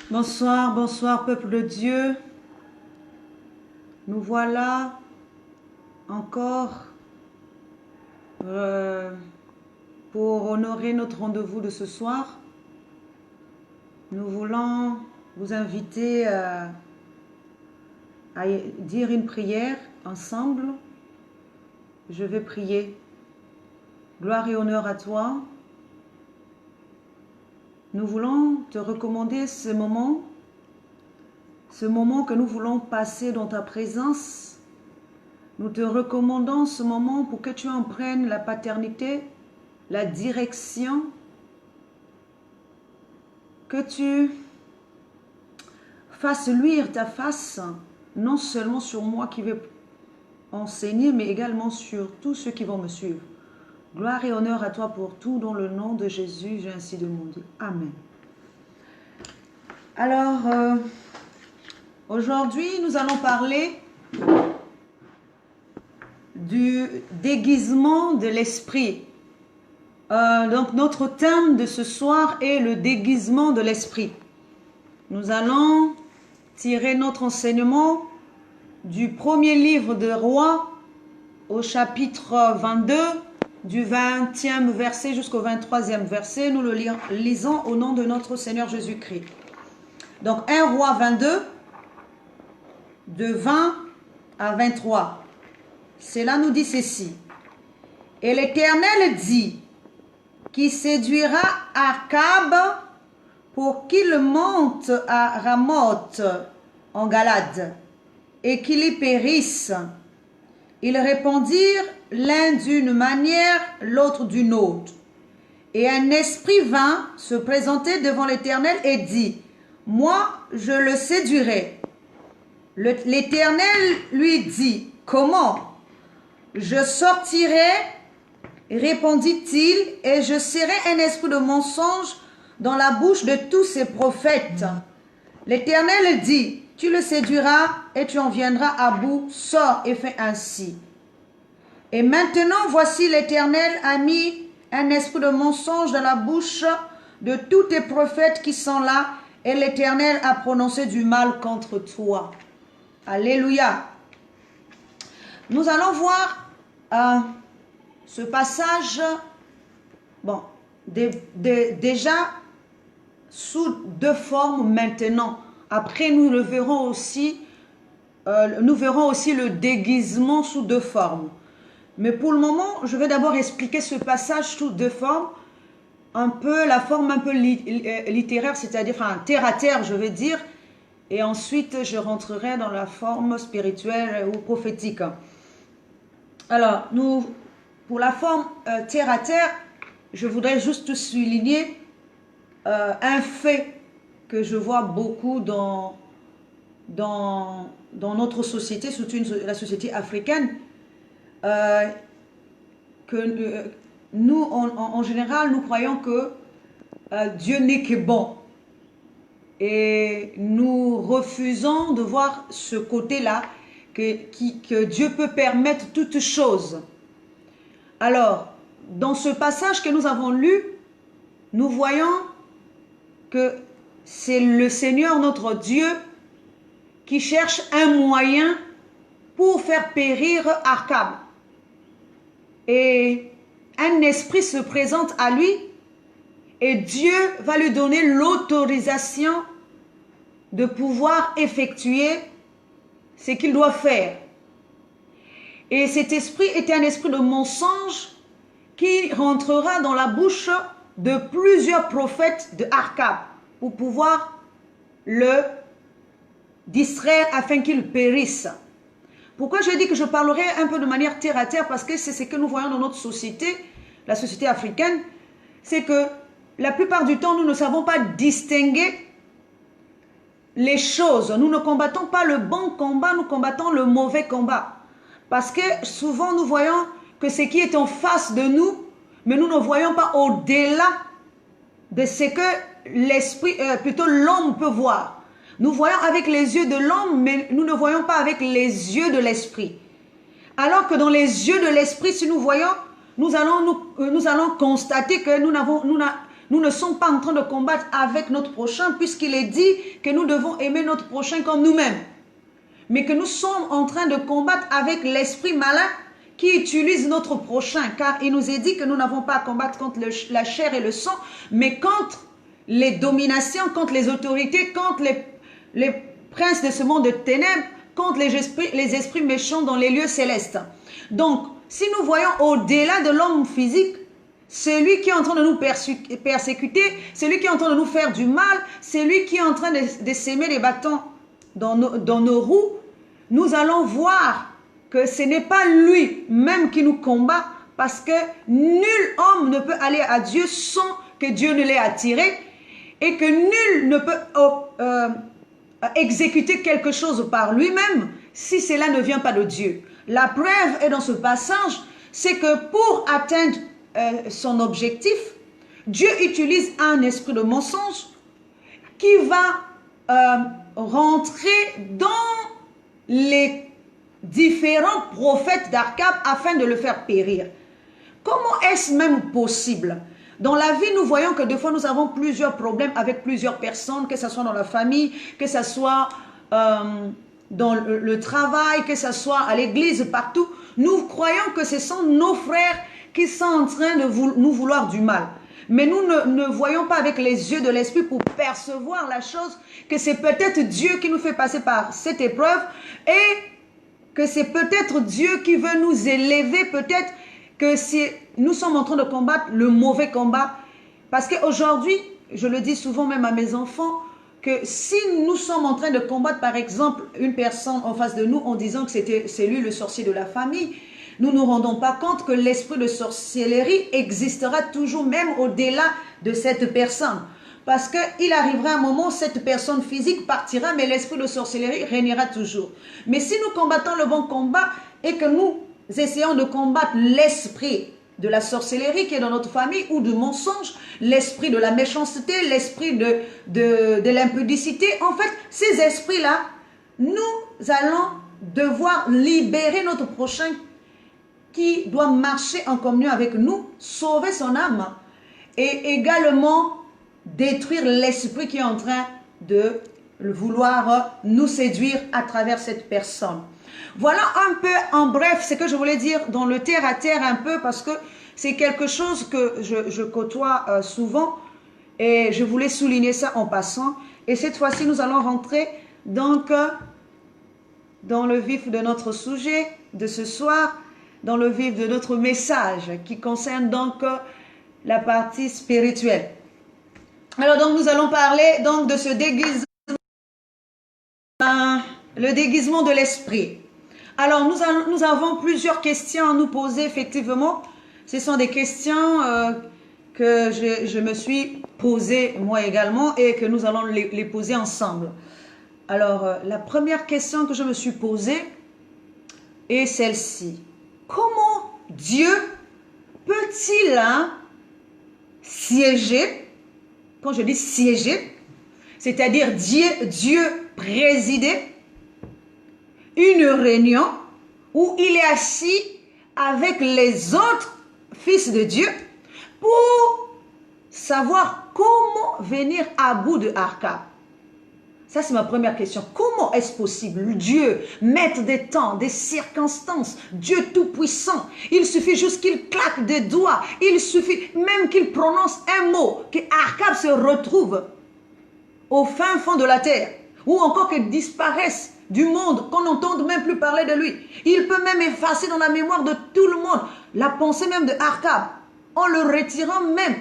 Bonsoir, bonsoir peuple de Dieu. Nous voilà encore pour honorer notre rendez-vous de ce soir. Nous voulons vous inviter à dire une prière ensemble. Je vais prier. Gloire et honneur à toi. Nous voulons te recommander ce moment que nous voulons passer dans ta présence. Nous te recommandons ce moment pour que tu en prennes la paternité, la direction, que tu fasses luire ta face, non seulement sur moi qui vais enseigner, mais également sur tous ceux qui vont me suivre. Gloire et honneur à toi pour tout, dans le nom de Jésus, j'ai ainsi demandé. Amen. Alors, aujourd'hui, nous allons parler du déguisement de l'esprit. Donc, notre thème de ce soir est le déguisement de l'esprit. Nous allons tirer notre enseignement du premier livre de Rois au chapitre 22, du 20e verset jusqu'au 23e verset. Nous le lisons au nom de notre Seigneur Jésus-Christ. Donc 1 Roi 22, de 20 à 23. Cela nous dit ceci. Et l'Éternel dit, qui séduira Akab pour qu'il monte à Ramoth en Galade et qu'il y périsse. Ils répondirent l'un d'une manière, l'autre d'une autre. Et un esprit vint se présenter devant l'Éternel et dit, moi, je le séduirai. L'Éternel lui dit, comment? Je sortirai, répondit-il, et je serai un esprit de mensonge dans la bouche de tous ces prophètes. L'Éternel dit, tu le séduiras et tu en viendras à bout, sors et fais ainsi. Et maintenant, voici l'Éternel a mis un esprit de mensonge dans la bouche de tous tes prophètes qui sont là, et l'Éternel a prononcé du mal contre toi. Alléluia. Nous allons voir ce passage, bon, déjà sous deux formes maintenant. Après, nous verrons aussi le déguisement sous deux formes. Mais pour le moment, je vais d'abord expliquer ce passage sous deux formes. La forme un peu littéraire, c'est-à-dire terre à terre, je vais dire. Et ensuite, je rentrerai dans la forme spirituelle ou prophétique. Alors, pour la forme terre à terre, je voudrais juste souligner un fait que je vois beaucoup dans notre société, surtout la société africaine, que nous, en général, nous croyons que Dieu n'est que bon. Et nous refusons de voir ce côté-là, que Dieu peut permettre toutes choses. Alors, dans ce passage que nous avons lu, nous voyons que c'est le Seigneur notre Dieu qui cherche un moyen pour faire périr Akab. Et un esprit se présente à lui et Dieu va lui donner l'autorisation de pouvoir effectuer ce qu'il doit faire. Et cet esprit était un esprit de mensonge qui rentrera dans la bouche de plusieurs prophètes de Akab pour pouvoir le distraire afin qu'il périsse. Pourquoi je dis que je parlerai un peu de manière terre à terre? Parce que c'est ce que nous voyons dans notre société, la société africaine, c'est que la plupart du temps, nous ne savons pas distinguer les choses. Nous ne combattons pas le bon combat, nous combattons le mauvais combat. Parce que souvent, nous voyons que ce qui est en face de nous, mais nous ne voyons pas au-delà de ce que l'esprit, plutôt l'homme peut voir. Nous voyons avec les yeux de l'homme, mais nous ne voyons pas avec les yeux de l'esprit. Alors que dans les yeux de l'esprit, si nous voyons, nous allons constater que nous ne sommes pas en train de combattre avec notre prochain, puisqu'il est dit que nous devons aimer notre prochain comme nous-mêmes. Mais que nous sommes en train de combattre avec l'esprit malin qui utilise notre prochain, car il nous est dit que nous n'avons pas à combattre contre la chair et le sang, mais contre les dominations, contre les autorités, contre les princes de ce monde de ténèbres, contre les esprits méchants dans les lieux célestes. Donc, si nous voyons au-delà de l'homme physique, celui qui est en train de nous persécuter, celui qui est en train de nous faire du mal, celui qui est en train de s'aimer des bâtons dans nos roues, nous allons voir que ce n'est pas lui-même qui nous combat, parce que nul homme ne peut aller à Dieu sans que Dieu ne l'ait attiré, et que nul ne peut exécuter quelque chose par lui-même si cela ne vient pas de Dieu. La preuve est dans ce passage, c'est que pour atteindre son objectif, Dieu utilise un esprit de mensonge qui va rentrer dans les différents prophètes d'Arcab afin de le faire périr. Comment est-ce même possible? Dans la vie, nous voyons que des fois, nous avons plusieurs problèmes avec plusieurs personnes, que ce soit dans la famille, que ce soit dans le travail, que ce soit à l'église, partout. Nous croyons que ce sont nos frères qui sont en train de nous vouloir du mal. Mais nous ne voyons pas avec les yeux de l'esprit pour percevoir la chose, que c'est peut-être Dieu qui nous fait passer par cette épreuve et que c'est peut-être Dieu qui veut nous élever, peut-être que si nous sommes en train de combattre le mauvais combat. Parce qu'aujourd'hui, je le dis souvent même à mes enfants, que si nous sommes en train de combattre par exemple une personne en face de nous en disant que c'est lui le sorcier de la famille, nous ne nous rendons pas compte que l'esprit de sorcellerie existera toujours même au-delà de cette personne. Parce qu'il arrivera un moment où cette personne physique partira, mais l'esprit de sorcellerie régnera toujours. Mais si nous combattons le bon combat et que nous essayons de combattre l'esprit de la sorcellerie qui est dans notre famille ou du mensonge, l'esprit de la méchanceté, l'esprit de l'impudicité, en fait, ces esprits-là, nous allons devoir libérer notre prochain qui doit marcher en communion avec nous, sauver son âme et également détruire l'esprit qui est en train de vouloir nous séduire à travers cette personne. Voilà un peu en bref ce que je voulais dire dans le terre à terre un peu, parce que c'est quelque chose que je côtoie souvent et je voulais souligner ça en passant. Et cette fois-ci, nous allons rentrer donc dans le vif de notre sujet de ce soir, dans le vif de notre message qui concerne donc la partie spirituelle. Alors donc nous allons parler donc de ce déguisement, le déguisement de l'esprit. Alors nous avons plusieurs questions à nous poser effectivement. Ce sont des questions que je me suis posées moi également et que nous allons les poser ensemble. Alors la première question que je me suis posée est celle-ci. Comment Dieu peut-il siéger? Quand je dis siéger, c'est-à-dire Dieu présider une réunion où il est assis avec les autres fils de Dieu pour savoir comment venir à bout de Arcab. Ça, c'est ma première question. Comment est-ce possible? Dieu, maître des temps, des circonstances, Dieu tout-puissant. Il suffit juste qu'il claque des doigts. Il suffit même qu'il prononce un mot, que Arcab se retrouve au fin fond de la terre. Ou encore qu'il disparaisse du monde, qu'on n'entende même plus parler de lui. Il peut même effacer dans la mémoire de tout le monde la pensée même de Arcab, en le retirant même,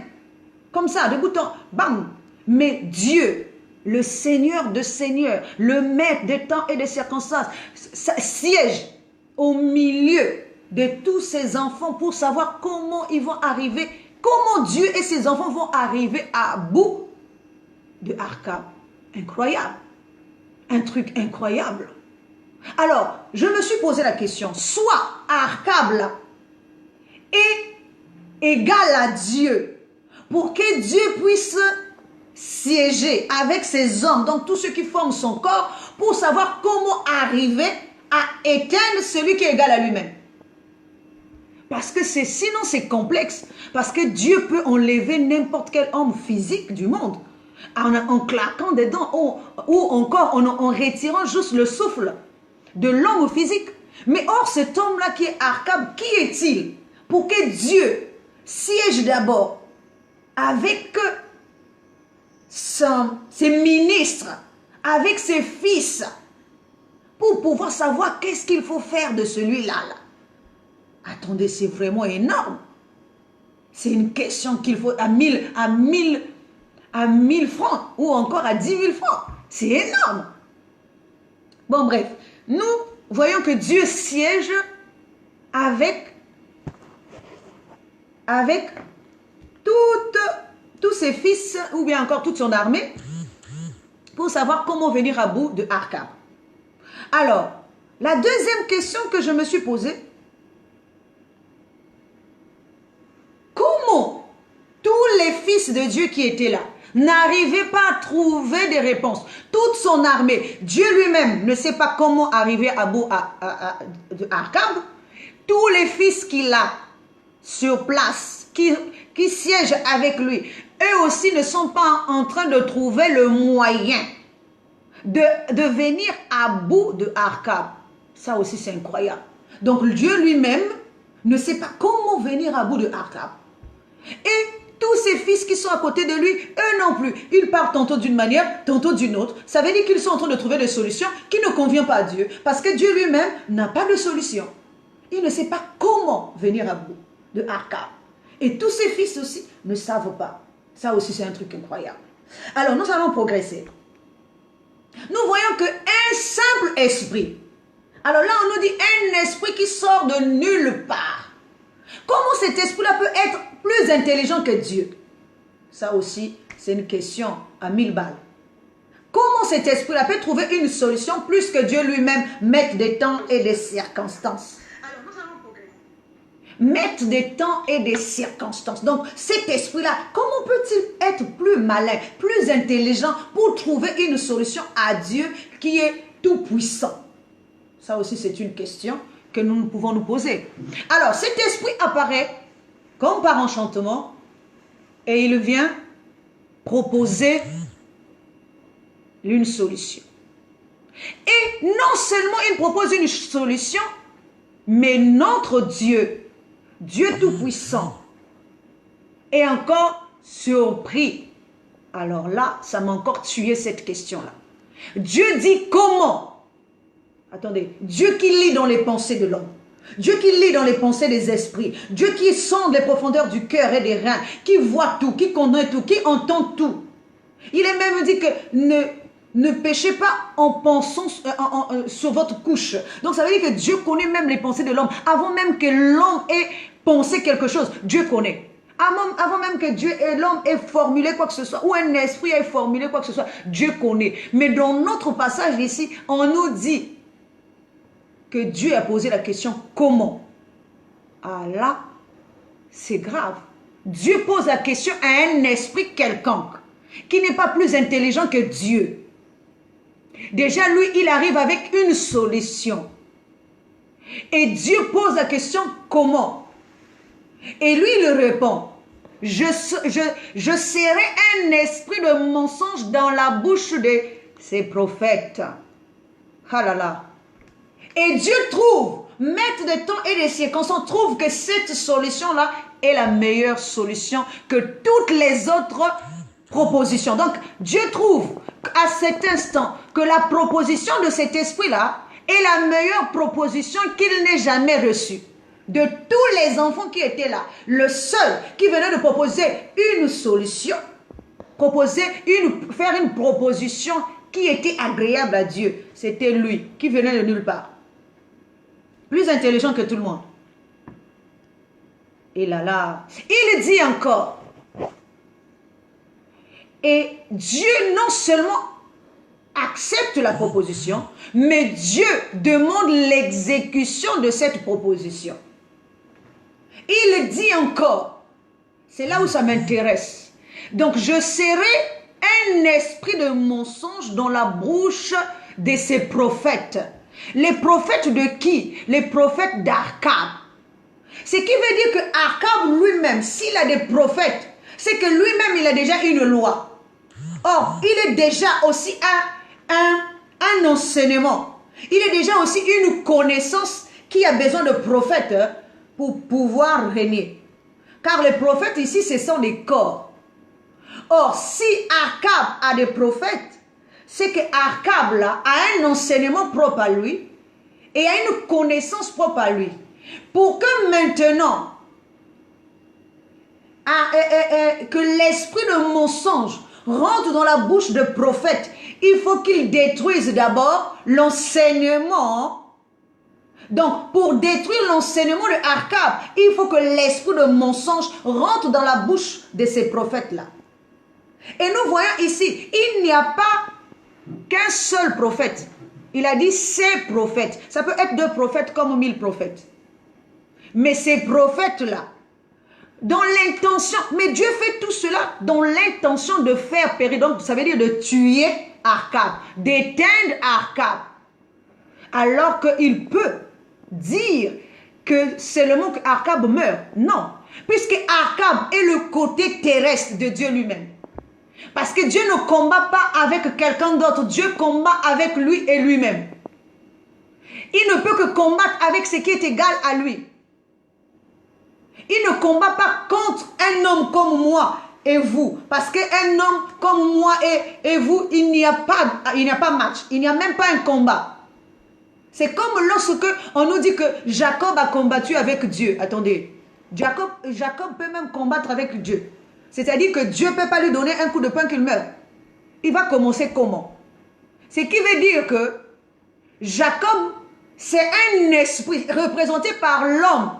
comme ça, de bout en bam. Mais Dieu, le Seigneur de Seigneurs, le maître des temps et des circonstances, siège au milieu de tous ses enfants pour savoir comment ils vont arriver, comment Dieu et ses enfants vont arriver à bout de Arcab. Incroyable. Un truc incroyable. Alors, je me suis posé la question, soit Arcab là est égal à Dieu pour que Dieu puisse siéger avec ses hommes, donc tous ceux qui forment son corps, pour savoir comment arriver à éteindre celui qui est égal à lui-même. Parce que sinon c'est complexe. Parce que Dieu peut enlever n'importe quel homme physique du monde en claquant des dents ou encore en retirant juste le souffle de l'homme physique. Mais or cet homme-là qui est Achab, qui est-il pour que Dieu siège d'abord avec ses ministres, avec ses fils, pour pouvoir savoir qu'est-ce qu'il faut faire de celui-là. Attendez, c'est vraiment énorme. C'est une question qu'il faut à 1000 francs ou encore à 10 000 francs. C'est énorme. Bon, bref, nous voyons que Dieu siège avec tous ses fils ou bien encore toute son armée pour savoir comment venir à bout de Achab. Alors, la deuxième question que je me suis posée, comment tous les fils de Dieu qui étaient là n'arrivaient pas à trouver des réponses? Toute son armée, Dieu lui-même ne sait pas comment arriver à bout de Achab. Tous les fils qu'il a sur place, qui siègent avec lui, eux aussi ne sont pas en train de trouver le moyen de venir à bout de Achab. Ça aussi c'est incroyable. Donc Dieu lui-même ne sait pas comment venir à bout de Achab. Et tous ses fils qui sont à côté de lui, eux non plus. Ils partent tantôt d'une manière, tantôt d'une autre. Ça veut dire qu'ils sont en train de trouver des solutions qui ne conviennent pas à Dieu. Parce que Dieu lui-même n'a pas de solution. Il ne sait pas comment venir à bout de Achab. Et tous ses fils aussi ne savent pas. Ça aussi c'est un truc incroyable. Alors nous allons progresser. Nous voyons qu'un simple esprit. Alors là on nous dit un esprit qui sort de nulle part. Comment cet esprit-là peut être plus intelligent que Dieu? Ça aussi, c'est une question à 1000 balles. Comment cet esprit-là peut trouver une solution plus que Dieu lui-même mette des temps et des circonstances? Alors, nous allons progresser. Mettre des temps et des circonstances. Donc, cet esprit-là, comment peut-il être plus malin, plus intelligent pour trouver une solution à Dieu qui est tout-puissant? Ça aussi, c'est une question que nous pouvons nous poser. Alors, cet esprit apparaît comme par enchantement et il vient proposer une solution. Et non seulement il propose une solution, mais notre Dieu, Dieu Tout-Puissant, est encore surpris. Alors là, ça m'a encore tué cette question-là. Dieu dit comment? Attendez, Dieu qui lit dans les pensées de l'homme, Dieu qui lit dans les pensées des esprits, Dieu qui sonde les profondeurs du cœur et des reins, qui voit tout, qui connaît tout, qui entend tout. Il est même dit que ne péchez pas en pensant sur votre couche. Donc ça veut dire que Dieu connaît même les pensées de l'homme. Avant même que l'homme ait pensé quelque chose, Dieu connaît. Avant même que Dieu et l'homme aient formulé quoi que ce soit, ou un esprit ait formulé quoi que ce soit, Dieu connaît. Mais dans notre passage ici, on nous dit que Dieu a posé la question comment? Ah là, c'est grave. Dieu pose la question à un esprit quelconque qui n'est pas plus intelligent que Dieu. Déjà, lui, il arrive avec une solution. Et Dieu pose la question comment? Et lui, il répond, je serai un esprit de mensonge dans la bouche de ces prophètes. Ah là là. Et Dieu trouve, maître des temps et des circonstances, trouve que cette solution-là est la meilleure solution que toutes les autres propositions. Donc, Dieu trouve à cet instant que la proposition de cet esprit-là est la meilleure proposition qu'il n'ait jamais reçue. De tous les enfants qui étaient là, le seul qui venait de proposer une solution, faire une proposition qui était agréable à Dieu, c'était lui qui venait de nulle part. Plus intelligent que tout le monde. Et là, il dit encore, et Dieu non seulement accepte la proposition, mais Dieu demande l'exécution de cette proposition. Il dit encore, c'est là où ça m'intéresse, donc je serai un esprit de mensonge dans la bouche de ces prophètes. Les prophètes de qui? Les prophètes d'Achab. Ce qui veut dire que Akab lui-même, s'il a des prophètes, c'est que lui-même, il a déjà une loi. Or, il est déjà aussi un enseignement. Il est déjà aussi une connaissance qui a besoin de prophètes pour pouvoir régner. Car les prophètes ici, ce sont des corps. Or, si Akab a des prophètes, c'est que Akab là a un enseignement propre à lui et a une connaissance propre à lui. Pour que maintenant, que l'esprit de mensonge rentre dans la bouche de prophète, il faut qu'il détruise d'abord l'enseignement. Donc, pour détruire l'enseignement de Akab, il faut que l'esprit de mensonge rentre dans la bouche de ces prophètes-là. Et nous voyons ici, il n'y a pas qu'un seul prophète. Il a dit ces prophètes. Ça peut être 2 prophètes comme 1000 prophètes. Mais ces prophètes-là, dans l'intention, mais Dieu fait tout cela dans l'intention de faire périr. Donc, ça veut dire de tuer Akab, d'éteindre Akab. Alors qu'il peut dire que seulement que Akab meurt. Non, puisque Akab est le côté terrestre de Dieu lui-même. Parce que Dieu ne combat pas avec quelqu'un d'autre. Dieu combat avec lui et lui-même. Il ne peut que combattre avec ce qui est égal à lui. Il ne combat pas contre un homme comme moi et vous. Parce qu'un homme comme moi et vous, il n'y a pas match. Il n'y a même pas un combat. C'est comme lorsque on nous dit que Jacob a combattu avec Dieu. Attendez. Jacob peut même combattre avec Dieu. C'est-à-dire que Dieu ne peut pas lui donner un coup de poing qu'il meurt. Il va commencer comment? Ce qui veut dire que Jacob, c'est un esprit représenté par l'homme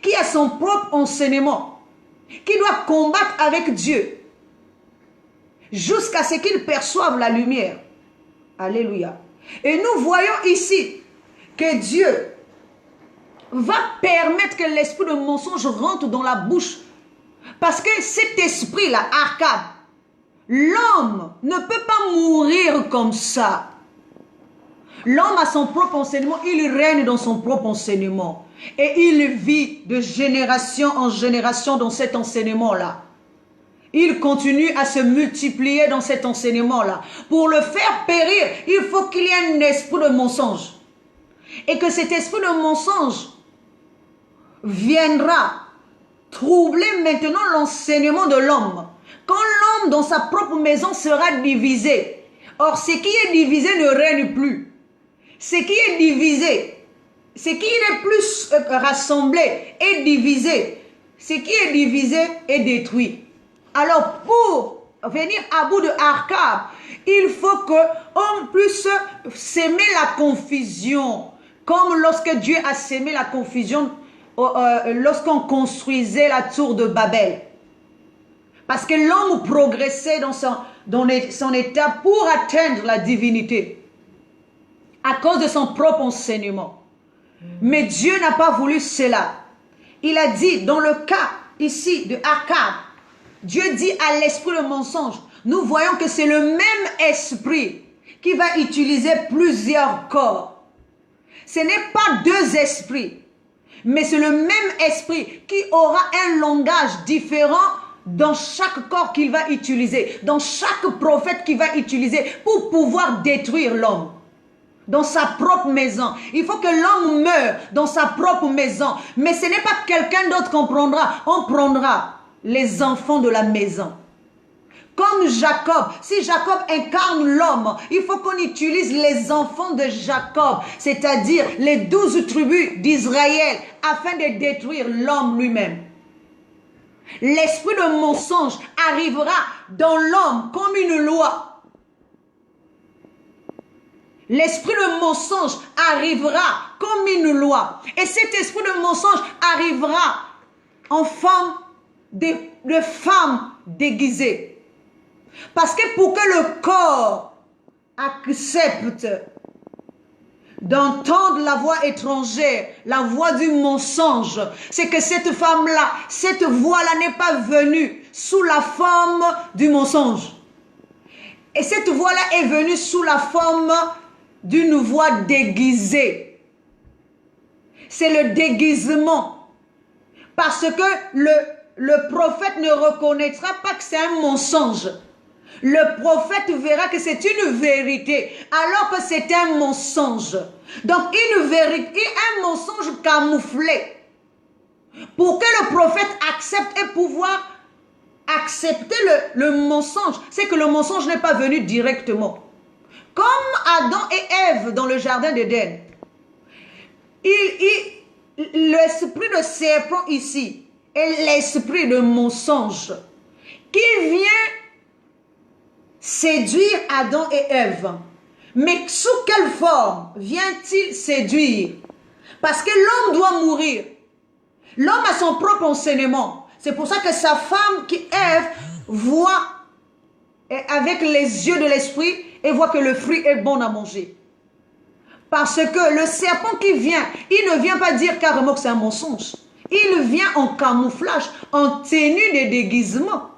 qui a son propre enseignement, qui doit combattre avec Dieu jusqu'à ce qu'il perçoive la lumière. Alléluia. Et nous voyons ici que Dieu va permettre que l'esprit de mensonge rentre dans la bouche. Parce que cet esprit-là, Akab, l'homme ne peut pas mourir comme ça. L'homme a son propre enseignement, il règne dans son propre enseignement. Et il vit de génération en génération dans cet enseignement-là. Il continue à se multiplier dans cet enseignement-là. Pour le faire périr, il faut qu'il y ait un esprit de mensonge. Et que cet esprit de mensonge viendra troubler maintenant l'enseignement de l'homme. Quand l'homme dans sa propre maison sera divisé, or ce qui est divisé ne règne plus. Ce qui est divisé, ce qui n'est plus rassemblé est divisé. Ce qui est divisé est détruit. Alors pour venir à bout de Akab, il faut qu'on puisse s'aimer la confusion. Comme lorsque Dieu a sémé la confusion lorsqu'on construisait la tour de Babel. Parce que l'homme progressait dans son état pour atteindre la divinité. À cause de son propre enseignement. Mais Dieu n'a pas voulu cela. Il a dit, dans le cas ici de Akab, Dieu dit à l'esprit de mensonge, nous voyons que c'est le même esprit qui va utiliser plusieurs corps. Ce n'est pas 2 esprits. Mais c'est le même esprit qui aura un langage différent dans chaque corps qu'il va utiliser, dans chaque prophète qu'il va utiliser pour pouvoir détruire l'homme. Dans sa propre maison. Il faut que l'homme meure dans sa propre maison. Mais ce n'est pas quelqu'un d'autre qu'on prendra. On prendra les enfants de la maison. Comme Jacob, si Jacob incarne l'homme, il faut qu'on utilise les enfants de Jacob, c'est-à-dire les 12 tribus d'Israël, afin de détruire l'homme lui-même. L'esprit de mensonge arrivera dans l'homme comme une loi. L'esprit de mensonge arrivera comme une loi. Et cet esprit de mensonge arrivera en forme de femme déguisée. Parce que pour que le corps accepte d'entendre la voix étrangère, la voix du mensonge, c'est que cette femme-là, cette voix-là n'est pas venue sous la forme du mensonge. Et cette voix-là est venue sous la forme d'une voix déguisée. C'est le déguisement Parce que le prophète ne reconnaîtra pas que c'est un mensonge. Le prophète verra que c'est une vérité, alors que c'est un mensonge. Donc, une vérité, un mensonge camouflé. Pour que le prophète accepte et pouvoir accepter le mensonge, c'est que le mensonge n'est pas venu directement. Comme Adam et Ève dans le jardin d'Éden. L'esprit de serpent ici est l'esprit de mensonge qui vient séduire Adam et Ève. Mais sous quelle forme vient-il séduire? Parce que l'homme doit mourir. L'homme a son propre enseignement. C'est pour ça que sa femme, qui Ève, voit avec les yeux de l'esprit et voit que le fruit est bon à manger. Parce que le serpent qui vient, il ne vient pas dire carrément que c'est un mensonge. Il vient en camouflage, en tenue de déguisement.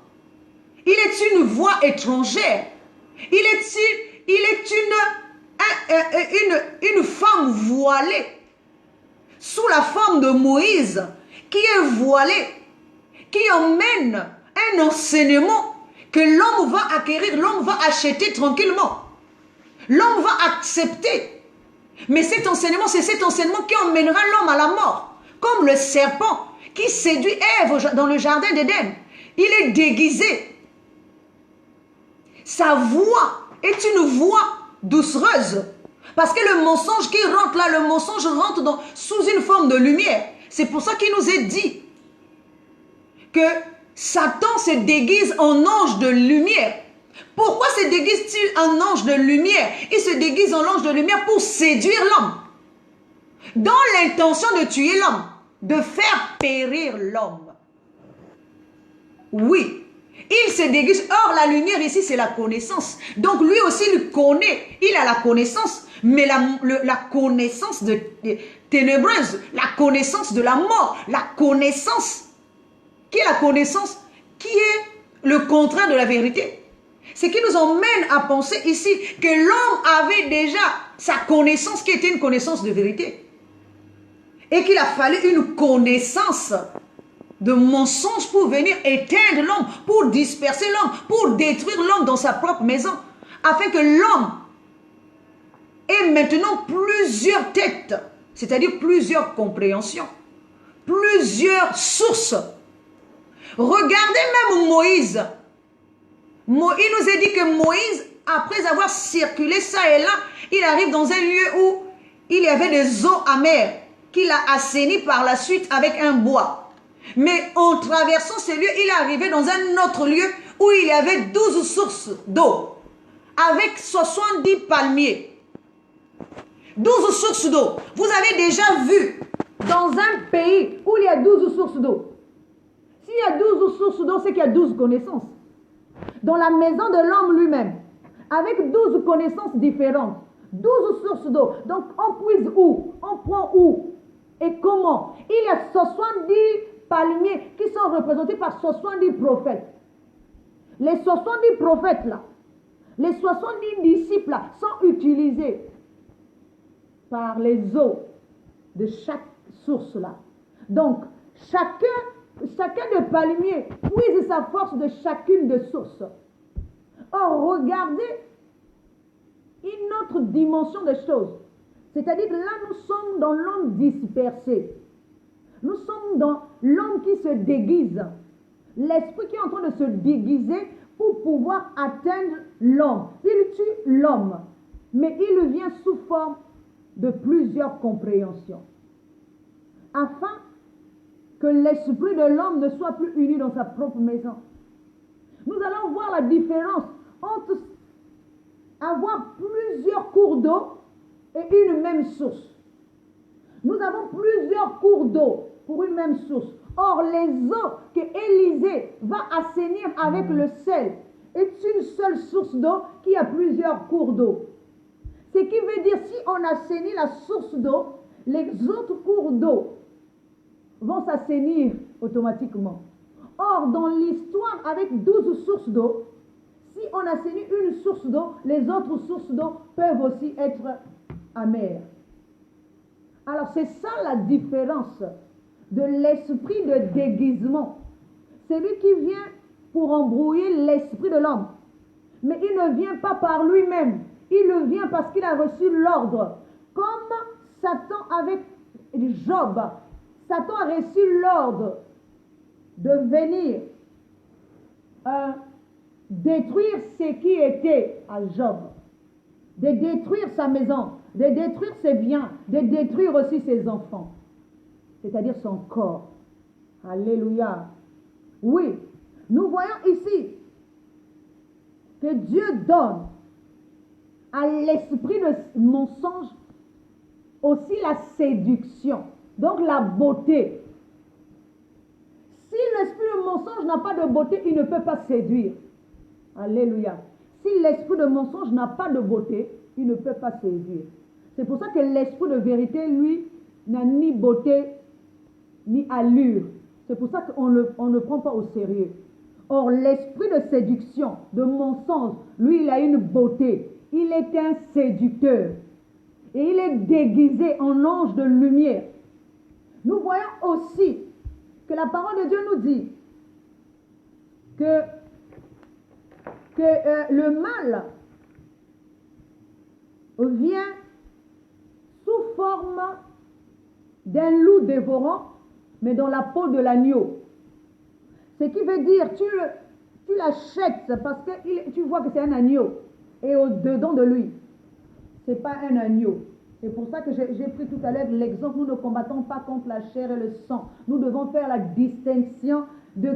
Il est une voix étrangère. Il est une femme voilée, sous la forme de Moïse, qui est voilée, qui emmène un enseignement que l'homme va acquérir, l'homme va acheter tranquillement. L'homme va accepter. Mais cet enseignement, c'est cet enseignement qui emmènera l'homme à la mort. Comme le serpent qui séduit Ève dans le jardin d'Éden. Il est déguisé. Sa voix est une voix doucereuse. Parce que le mensonge qui rentre là, le mensonge rentre sous une forme de lumière. C'est pour ça qu'il nous est dit que Satan se déguise en ange de lumière. Pourquoi se déguise-t-il en ange de lumière? Il se déguise en ange de lumière pour séduire l'homme. Dans l'intention de tuer l'homme, de faire périr l'homme. Oui, il se déguise. Or, la lumière ici, c'est la connaissance. Donc, lui aussi, il connaît. Il a la connaissance. Mais la connaissance ténébreuse, la connaissance de la mort, la connaissance. Qui est la connaissance? Qui est le contraire de la vérité? Ce qui nous emmène à penser ici que l'homme avait déjà sa connaissance qui était une connaissance de vérité. Et qu'il a fallu une connaissance de mensonges pour venir éteindre l'homme, pour disperser l'homme, pour détruire l'homme dans sa propre maison. Afin que l'homme ait maintenant plusieurs têtes, c'est-à-dire plusieurs compréhensions, plusieurs sources. Regardez même Moïse. Il nous a dit que Moïse, après avoir circulé ça et là, il arrive dans un lieu où il y avait des eaux amères qu'il a assainies par la suite avec un bois. Mais en traversant ce lieu, il est arrivé dans un autre lieu où il y avait 12 sources d'eau avec 70 palmiers. 12 sources d'eau. Vous avez déjà vu dans un pays où il y a 12 sources d'eau. S'il y a 12 sources d'eau, c'est qu'il y a 12 connaissances. Dans la maison de l'homme lui-même, avec 12 connaissances différentes, 12 sources d'eau. Donc, on puise où? On prend où? Et comment? Il y a 70 palmiers qui sont représentés par 70 prophètes. Les 70 prophètes là, les 70 disciples là, sont utilisés par les eaux de chaque source là. Donc, chacun des palmiers puise sa force de chacune des sources. Or, regardez une autre dimension des choses. C'est-à-dire que là, nous sommes dans l'homme dispersé. Nous sommes dans l'homme qui se déguise. L'esprit qui est en train de se déguiser pour pouvoir atteindre l'homme. Il tue l'homme, mais il vient sous forme de plusieurs compréhensions. Afin que l'esprit de l'homme ne soit plus uni dans sa propre maison. Nous allons voir la différence entre avoir plusieurs cours d'eau et une même source. Nous avons plusieurs cours d'eau pour une même source. Or, les eaux que Élisée va assainir avec le sel est une seule source d'eau qui a plusieurs cours d'eau. Ce qui veut dire, si on assainit la source d'eau, les autres cours d'eau vont s'assainir automatiquement. Or, dans l'histoire avec 12 sources d'eau, si on assainit une source d'eau, les autres sources d'eau peuvent aussi être amères. Alors, c'est ça la différence de l'esprit de déguisement. C'est lui qui vient pour embrouiller l'esprit de l'homme. Mais il ne vient pas par lui-même. Il vient parce qu'il a reçu l'ordre. Comme Satan avec Job. Satan a reçu l'ordre de venir détruire ce qui était à Job. De détruire sa maison, de détruire ses biens, de détruire aussi ses enfants. C'est-à-dire son corps. Alléluia. Oui, nous voyons ici que Dieu donne à l'esprit de mensonge aussi la séduction, donc la beauté. Si l'esprit de mensonge n'a pas de beauté, il ne peut pas séduire. Alléluia. Si l'esprit de mensonge n'a pas de beauté, il ne peut pas séduire. C'est pour ça que l'esprit de vérité, lui, n'a ni beauté, ni allure. C'est pour ça qu'on ne prend pas au sérieux. Or, l'esprit de séduction, de mensonge, lui, il a une beauté. Il est un séducteur. Et il est déguisé en ange de lumière. Nous voyons aussi que la parole de Dieu nous dit que le mal vient sous forme d'un loup dévorant, mais dans la peau de l'agneau. Ce qui veut dire, tu l'achètes parce que tu vois que c'est un agneau. Et au-dedans de lui, ce n'est pas un agneau. C'est pour ça que j'ai pris tout à l'heure l'exemple, nous ne combattons pas contre la chair et le sang. Nous devons faire la distinction de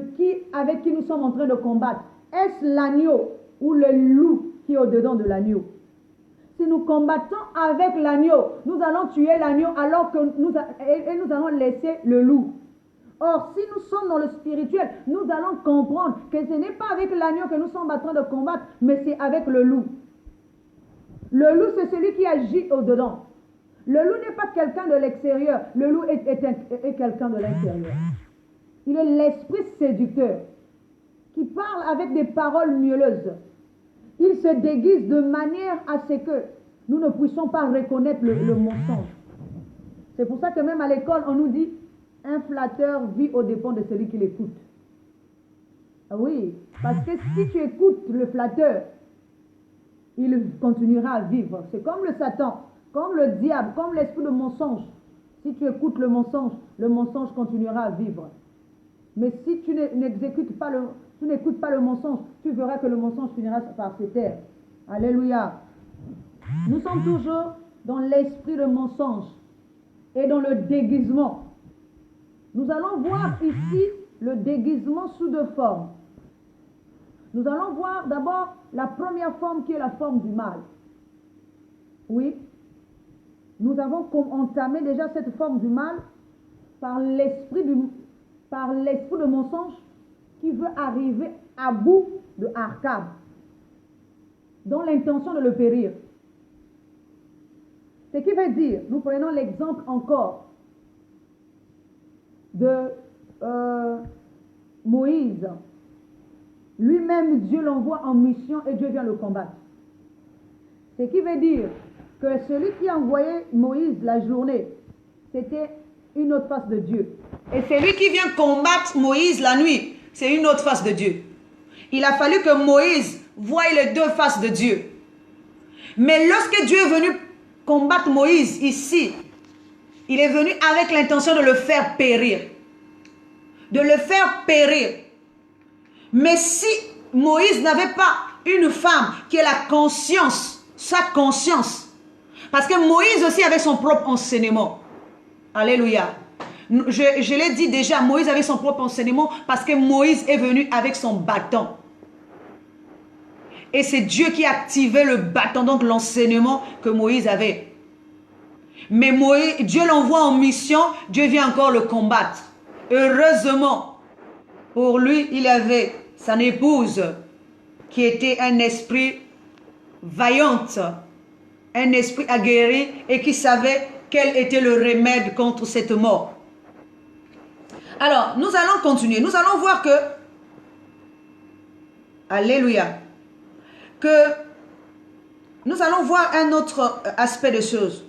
avec qui nous sommes en train de combattre. Est-ce l'agneau ou le loup qui est au-dedans de l'agneau? Si nous combattons avec l'agneau, nous allons tuer l'agneau alors que nous allons laisser le loup. Or, si nous sommes dans le spirituel, nous allons comprendre que ce n'est pas avec l'agneau que nous sommes en train de combattre, mais c'est avec le loup. Le loup, c'est celui qui agit au-dedans. Le loup n'est pas quelqu'un de l'extérieur. Le loup est quelqu'un de l'intérieur. Il est l'esprit séducteur qui parle avec des paroles mielleuses. Il se déguise de manière à ce que nous ne puissions pas reconnaître le mensonge. C'est pour ça que même à l'école, on nous dit un flatteur vit aux dépens de celui qui l'écoute. Ah oui, parce que si tu écoutes le flatteur, il continuera à vivre. C'est comme le Satan, comme le diable, comme l'esprit de mensonge. Si tu écoutes le mensonge continuera à vivre. Mais si tu n'écoutes pas le mensonge, tu verras que le mensonge finira par se taire. Alléluia. Nous sommes toujours dans l'esprit de mensonge et dans le déguisement. Nous allons voir ici le déguisement sous deux formes. Nous allons voir d'abord la première forme qui est la forme du mal. Oui, nous avons entamé déjà cette forme du mal par l'esprit de mensonge qui veut arriver à bout de Arcab, dans l'intention de le périr. Ce qui veut dire, nous prenons l'exemple encore de Moïse. Lui-même, Dieu l'envoie en mission et Dieu vient le combattre. Ce qui veut dire que celui qui a envoyé Moïse la journée, c'était une autre face de Dieu. Et celui qui vient combattre Moïse la nuit, c'est une autre face de Dieu. Il a fallu que Moïse voie les deux faces de Dieu. Mais lorsque Dieu est venu combattre Moïse ici, il est venu avec l'intention de le faire périr. De le faire périr. Mais si Moïse n'avait pas une femme qui est la conscience, sa conscience, parce que Moïse aussi avait son propre enseignement. Alléluia. Je l'ai dit déjà, Moïse avait son propre enseignement parce que Moïse est venu avec son bâton. Et c'est Dieu qui a activé le bâton, donc l'enseignement que Moïse avait. Mais Dieu l'envoie en mission, Dieu vient encore le combattre. Heureusement, pour lui, il avait son épouse qui était un esprit vaillant, un esprit aguerri et qui savait quel était le remède contre cette mort. Alors, nous allons continuer. Nous allons voir que, alléluia, que nous allons voir un autre aspect de choses.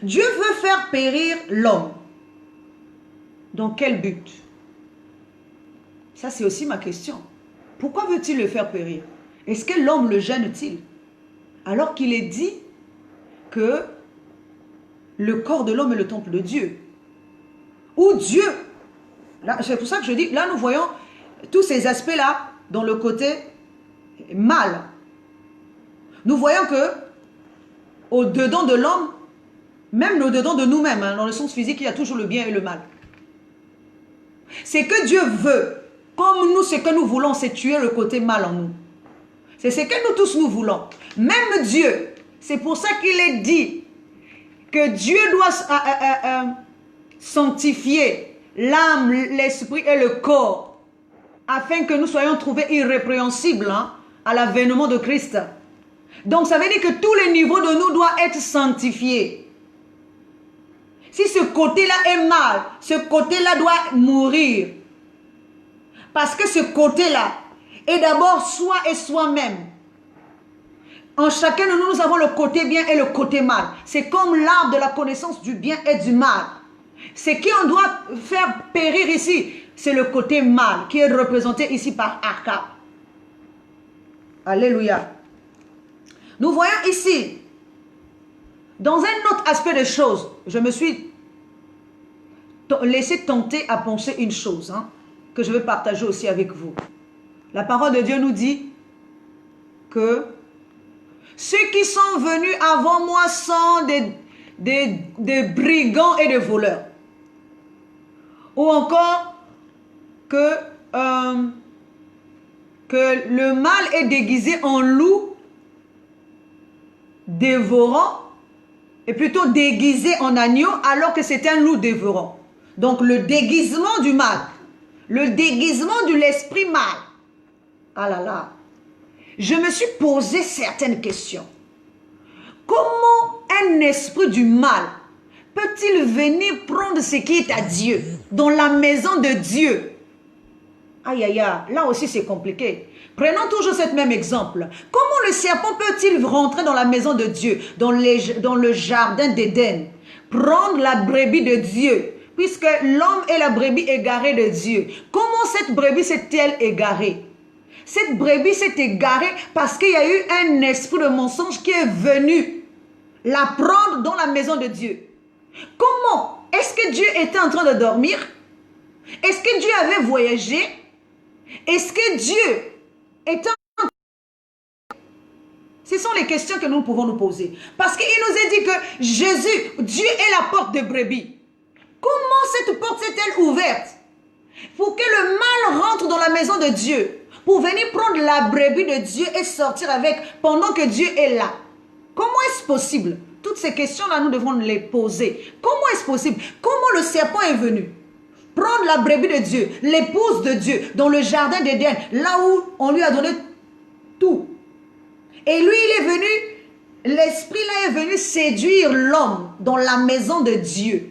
Dieu veut faire périr l'homme. Dans quel but? Ça, c'est aussi ma question. Pourquoi veut-il le faire périr? Est-ce que l'homme le gêne-t-il? Alors qu'il est dit que le corps de l'homme est le temple de Dieu. Ou Dieu. C'est pour ça que je dis, là nous voyons tous ces aspects-là dans le côté mal. Nous voyons que au-dedans de l'homme, même au-dedans de nous-mêmes, hein, dans le sens physique, il y a toujours le bien et le mal. C'est que Dieu veut. Comme nous, ce que nous voulons, c'est tuer le côté mal en nous. C'est ce que nous tous nous voulons. Même Dieu. C'est pour ça qu'il est dit que Dieu doit sanctifier l'âme, l'esprit et le corps afin que nous soyons trouvés irrépréhensibles à l'avènement de Christ. Donc ça veut dire que tous les niveaux de nous doivent être sanctifiés. Si ce côté-là est mal, ce côté-là doit mourir. Parce que ce côté-là est d'abord soi et soi-même. En chacun de nous, nous avons le côté bien et le côté mal. C'est comme l'arbre de la connaissance du bien et du mal. Ce qu'on doit faire périr ici, c'est le côté mal qui est représenté ici par Akab. Alléluia. Nous voyons ici, dans un autre aspect des choses, je me suis laissé tenter à penser une chose, que je vais partager aussi avec vous. La parole de Dieu nous dit que ceux qui sont venus avant moi sont des brigands et des voleurs. Ou encore que le mal est déguisé en loup dévorant, et plutôt déguisé en agneau alors que c'est un loup dévorant. Donc le déguisement du mal, le déguisement de l'esprit mal. Ah là là, je me suis posé certaines questions. Comment un esprit du mal peut-il venir prendre ce qui est à Dieu, dans la maison de Dieu? Aïe, aïe, aïe, là aussi c'est compliqué. Prenons toujours cet même exemple. Comment le serpent peut-il rentrer dans la maison de Dieu, dans le jardin d'Éden, prendre la brebis de Dieu, puisque l'homme est la brebis égarée de Dieu? Comment cette brebis s'est-elle égarée? Cette brebis s'est égarée parce qu'il y a eu un esprit de mensonge qui est venu la prendre dans la maison de Dieu. Comment? Est-ce que Dieu était en train de dormir? Est-ce que Dieu avait voyagé? Est-ce que Dieu était en train de... Ce sont les questions que nous pouvons nous poser. Parce qu'il nous a dit que Jésus, Dieu est la porte de brebis. Comment cette porte s'est-elle ouverte? Pour que le mal rentre dans la maison de Dieu. Pour venir prendre la brebis de Dieu et sortir avec pendant que Dieu est là. Comment est-ce possible? Toutes ces questions-là, nous devons les poser. Comment est-ce possible? Comment le serpent est venu prendre la brebis de Dieu, l'épouse de Dieu, dans le jardin d'Éden, là où on lui a donné tout. Et lui, il est venu, l'esprit là est venu séduire l'homme dans la maison de Dieu.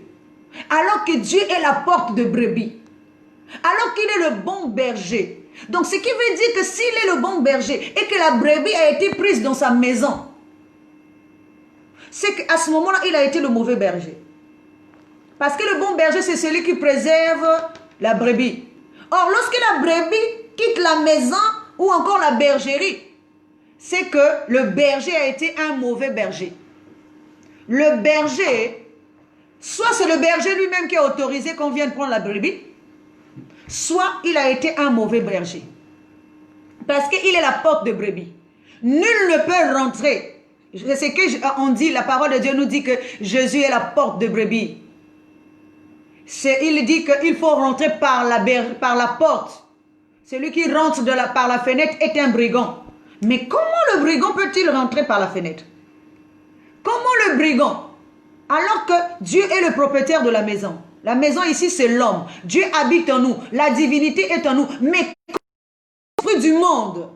Alors que Dieu est la porte de brebis. Alors qu'il est le bon berger. Donc ce qui veut dire que s'il est le bon berger et que la brebis a été prise dans sa maison, c'est qu'à ce moment-là, il a été le mauvais berger. Parce que le bon berger, c'est celui qui préserve la brebis. Or, lorsque la brebis quitte la maison ou encore la bergerie, c'est que le berger a été un mauvais berger. Le berger, soit c'est le berger lui-même qui a autorisé qu'on vienne prendre la brebis, soit il a été un mauvais berger. Parce qu'il est la porte de brebis. Nul ne peut rentrer. C'est que on dit, la parole de Dieu nous dit que Jésus est la porte de brebis. Il dit qu'il faut rentrer par la porte. Celui qui rentre par la fenêtre est un brigand. Mais comment le brigand peut-il rentrer par la fenêtre? Comment le brigand? Alors que Dieu est le propriétaire de la maison. La maison ici, c'est l'homme. Dieu habite en nous. La divinité est en nous. Mais l'esprit du monde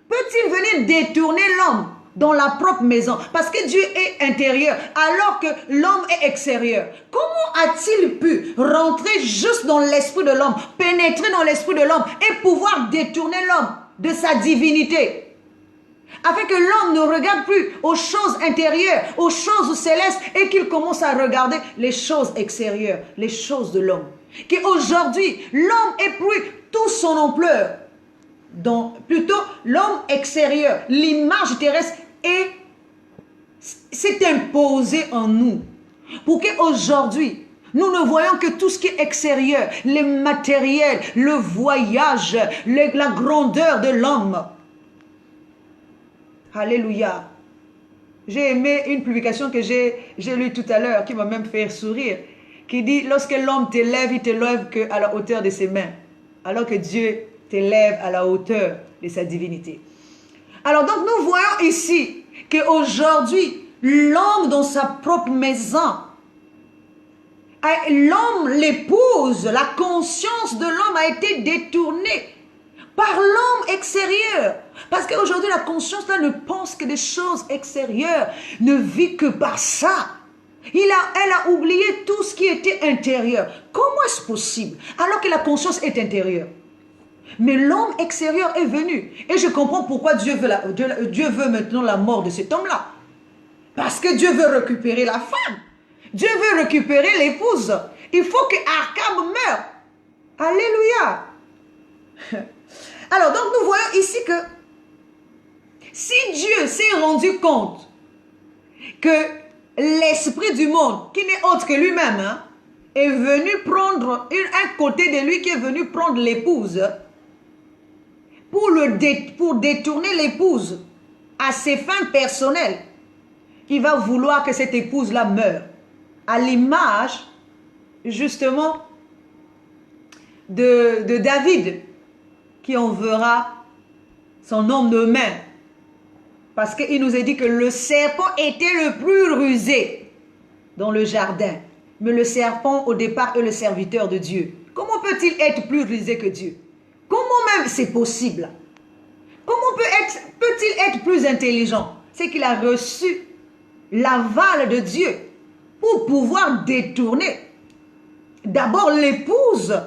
peut-il venir détourner l'homme dans la propre maison? Parce que Dieu est intérieur, alors que l'homme est extérieur. Comment a-t-il pu rentrer juste dans l'esprit de l'homme, pénétrer dans l'esprit de l'homme et pouvoir détourner l'homme de sa divinité? Afin que l'homme ne regarde plus aux choses intérieures, aux choses célestes, et qu'il commence à regarder les choses extérieures, les choses de l'homme. Qu'aujourd'hui, l'homme ait pris toute son ampleur, plutôt l'homme extérieur, l'image terrestre, s'est imposée en nous. Pour qu'aujourd'hui, nous ne voyons que tout ce qui est extérieur, les matériels, le voyage, la grandeur de l'homme. Alléluia. J'ai aimé une publication que j'ai lue tout à l'heure, qui m'a même fait sourire, qui dit, lorsque l'homme t'élève, il t'élève qu'à la hauteur de ses mains, alors que Dieu t'élève à la hauteur de sa divinité. Alors donc nous voyons ici qu'aujourd'hui, l'homme dans sa propre maison, l'homme, l'épouse, la conscience de l'homme a été détournée par l'homme extérieur. Parce qu'aujourd'hui, la conscience là ne pense que des choses extérieures, ne vit que par ça. Elle a oublié tout ce qui était intérieur. Comment est-ce possible alors que la conscience est intérieure? Mais l'homme extérieur est venu. Et je comprends pourquoi Dieu veut maintenant la mort de cet homme-là. Parce que Dieu veut récupérer la femme. Dieu veut récupérer l'épouse. Il faut que Achab meure. Alléluia. Alors, donc nous voyons ici que si Dieu s'est rendu compte que l'esprit du monde, qui n'est autre que lui-même, est venu prendre un côté de lui qui est venu prendre l'épouse, pour détourner l'épouse à ses fins personnelles, il va vouloir que cette épouse-là meure. À l'image, justement, de David, qui enverra son homme de main. Parce qu'il nous a dit que le serpent était le plus rusé dans le jardin. Mais le serpent, au départ, est le serviteur de Dieu. Comment peut-il être plus rusé que Dieu? Comment même c'est possible? Comment peut-il être plus intelligent? C'est qu'il a reçu l'aval de Dieu pour pouvoir détourner d'abord l'épouse.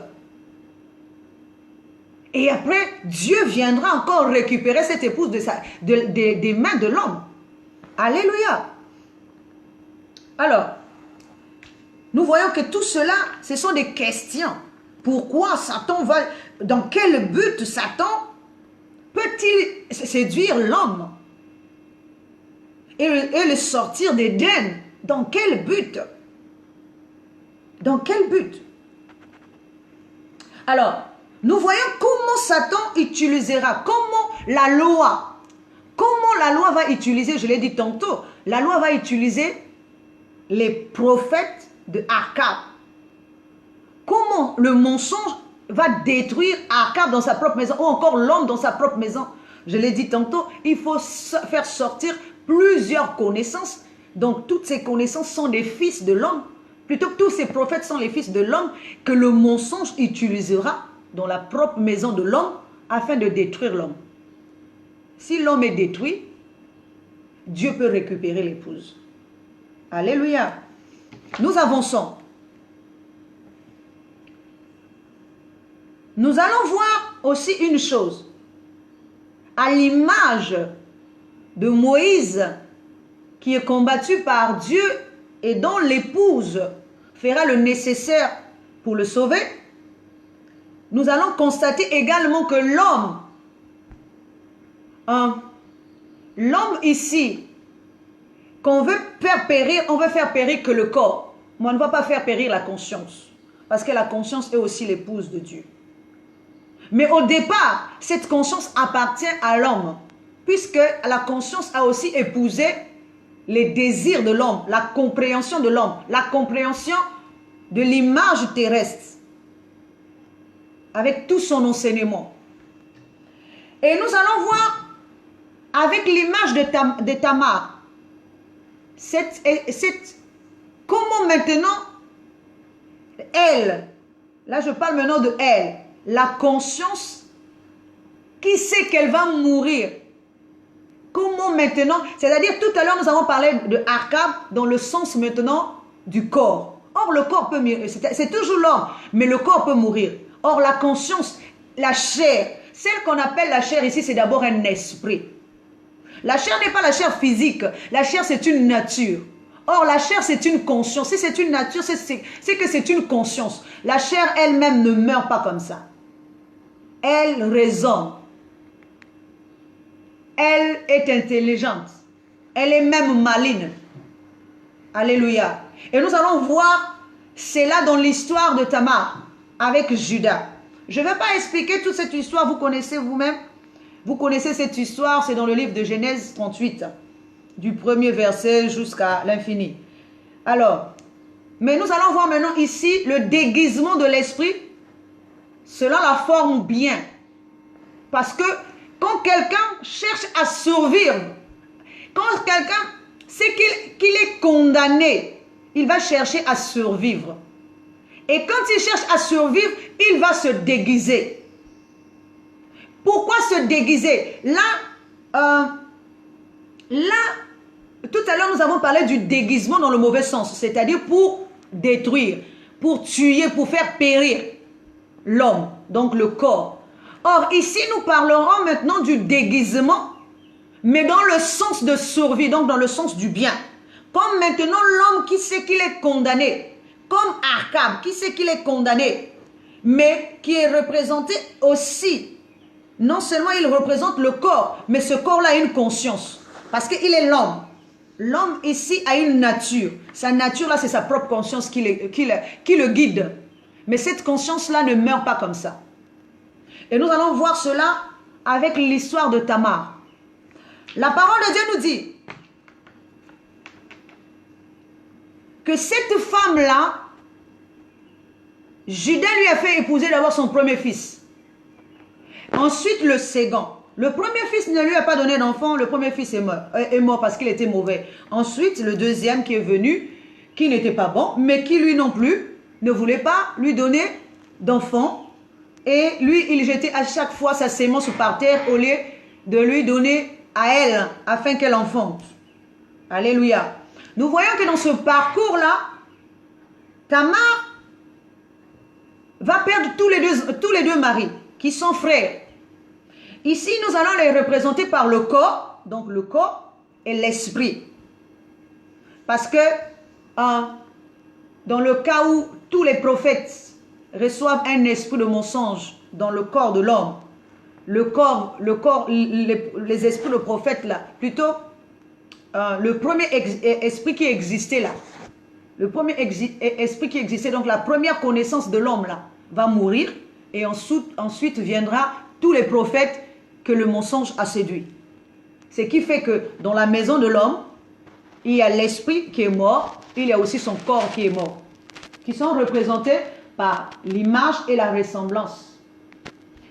Et après, Dieu viendra encore récupérer cette épouse des mains de l'homme. Alléluia. Alors, nous voyons que tout cela, ce sont des questions. Pourquoi Satan va... Dans quel but Satan peut-il séduire l'homme et le sortir d'Éden? Dans quel but? Dans quel but? Alors, nous voyons comment Satan utilisera, comment la loi va utiliser, je l'ai dit tantôt, la loi va utiliser les prophètes de Achab. Comment le mensonge va détruire Achab dans sa propre maison, ou encore l'homme dans sa propre maison. Je l'ai dit tantôt, il faut faire sortir plusieurs connaissances. Donc toutes ces connaissances sont des fils de l'homme. Plutôt que tous ces prophètes sont les fils de l'homme que le mensonge utilisera dans la propre maison de l'homme afin de détruire l'homme. Si l'homme est détruit, Dieu peut récupérer l'épouse. Alléluia. Nous avançons. Nous allons voir aussi une chose. À l'image de Moïse qui est combattu par Dieu et dont l'épouse fera le nécessaire pour le sauver, nous allons constater également que l'homme ici, qu'on veut faire périr, on veut faire périr que le corps, mais on ne va pas faire périr la conscience, parce que la conscience est aussi l'épouse de Dieu. Mais au départ, cette conscience appartient à l'homme, puisque la conscience a aussi épousé les désirs de l'homme, la compréhension de l'homme, la compréhension de l'image terrestre, avec tout son enseignement. Et nous allons voir avec l'image de Tamar, comment maintenant elle, là je parle maintenant de elle, la conscience qui sait qu'elle va mourir. Comment maintenant, c'est-à-dire tout à l'heure nous avons parlé de Achab dans le sens maintenant du corps. Or le corps peut mourir, c'est toujours l'homme, mais le corps peut mourir. Or la conscience, la chair, celle qu'on appelle la chair ici, c'est d'abord un esprit. La chair n'est pas la chair physique. La chair, c'est une nature. Or, la chair, c'est une conscience. Si c'est une nature, c'est que c'est une conscience. La chair elle-même ne meurt pas comme ça. Elle raisonne. Elle est intelligente. Elle est même maligne. Alléluia. Et nous allons voir cela dans l'histoire de Tamar avec Judas. Je ne vais pas expliquer toute cette histoire, vous connaissez vous-même. Vous connaissez cette histoire, c'est dans le livre de Genèse 38, du premier verset jusqu'à l'infini. Alors, mais nous allons voir maintenant ici le déguisement de l'esprit selon la forme bien. Parce que quand quelqu'un cherche à survivre, quand quelqu'un sait qu'il est condamné, il va chercher à survivre. Et quand il cherche à survivre, il va se déguiser. Pourquoi se déguiser? Là, tout à l'heure, nous avons parlé du déguisement dans le mauvais sens, c'est-à-dire pour détruire, pour tuer, pour faire périr l'homme, donc le corps. Or, ici, nous parlerons maintenant du déguisement, mais dans le sens de survie, donc dans le sens du bien. Comme maintenant l'homme qui sait qu'il est condamné, comme Akab qui sait qu'il est condamné, mais qui est représenté aussi. Non seulement il représente le corps, mais ce corps-là a une conscience, parce qu'il est l'homme. L'homme ici a une nature. Sa nature-là, c'est sa propre conscience qui le guide. Mais cette conscience-là ne meurt pas comme ça. Et nous allons voir cela avec l'histoire de Tamar. La parole de Dieu nous dit que cette femme-là, Judas lui a fait épouser d'abord son premier fils. Ensuite le second. Le premier fils ne lui a pas donné d'enfant, le premier fils est mort parce qu'il était mauvais. Ensuite le deuxième qui est venu, qui n'était pas bon, mais qui lui non plus ne voulait pas lui donner d'enfant. Et lui, il jetait à chaque fois sa sémence par terre au lieu de lui donner à elle, afin qu'elle enfante. Alléluia. Nous voyons que dans ce parcours-là, Tamar va perdre tous les deux maris, qui sont frères. Ici, nous allons les représenter par le corps, donc le corps et l'esprit. Parce que dans le cas où tous les prophètes reçoivent un esprit de mensonge dans le corps de l'homme, les esprits de prophètes là, plutôt le premier esprit qui existait là, le premier esprit qui existait, donc la première connaissance de l'homme là, va mourir, et ensuite viendra tous les prophètes que le mensonge a séduit. Ce qui fait que dans la maison de l'homme, il y a l'esprit qui est mort, il y a aussi son corps qui est mort, qui sont représentés par l'image et la ressemblance,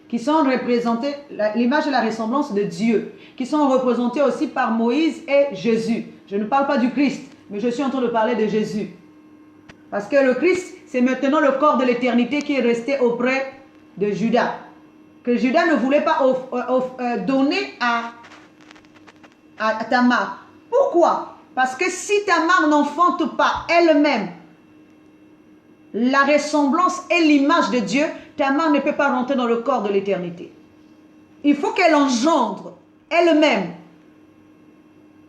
qui sont représentés, l'image et la ressemblance de Dieu, qui sont représentés aussi par Moïse et Jésus. Je ne parle pas du Christ, mais je suis en train de parler de Jésus. Parce que le Christ, c'est maintenant le corps de l'éternité qui est resté auprès de Judas, que Judas ne voulait pas donner à Tamar. Pourquoi? Parce que si Tamar n'enfante pas elle-même la ressemblance et l'image de Dieu, Tamar ne peut pas rentrer dans le corps de l'éternité. Il faut qu'elle engendre elle-même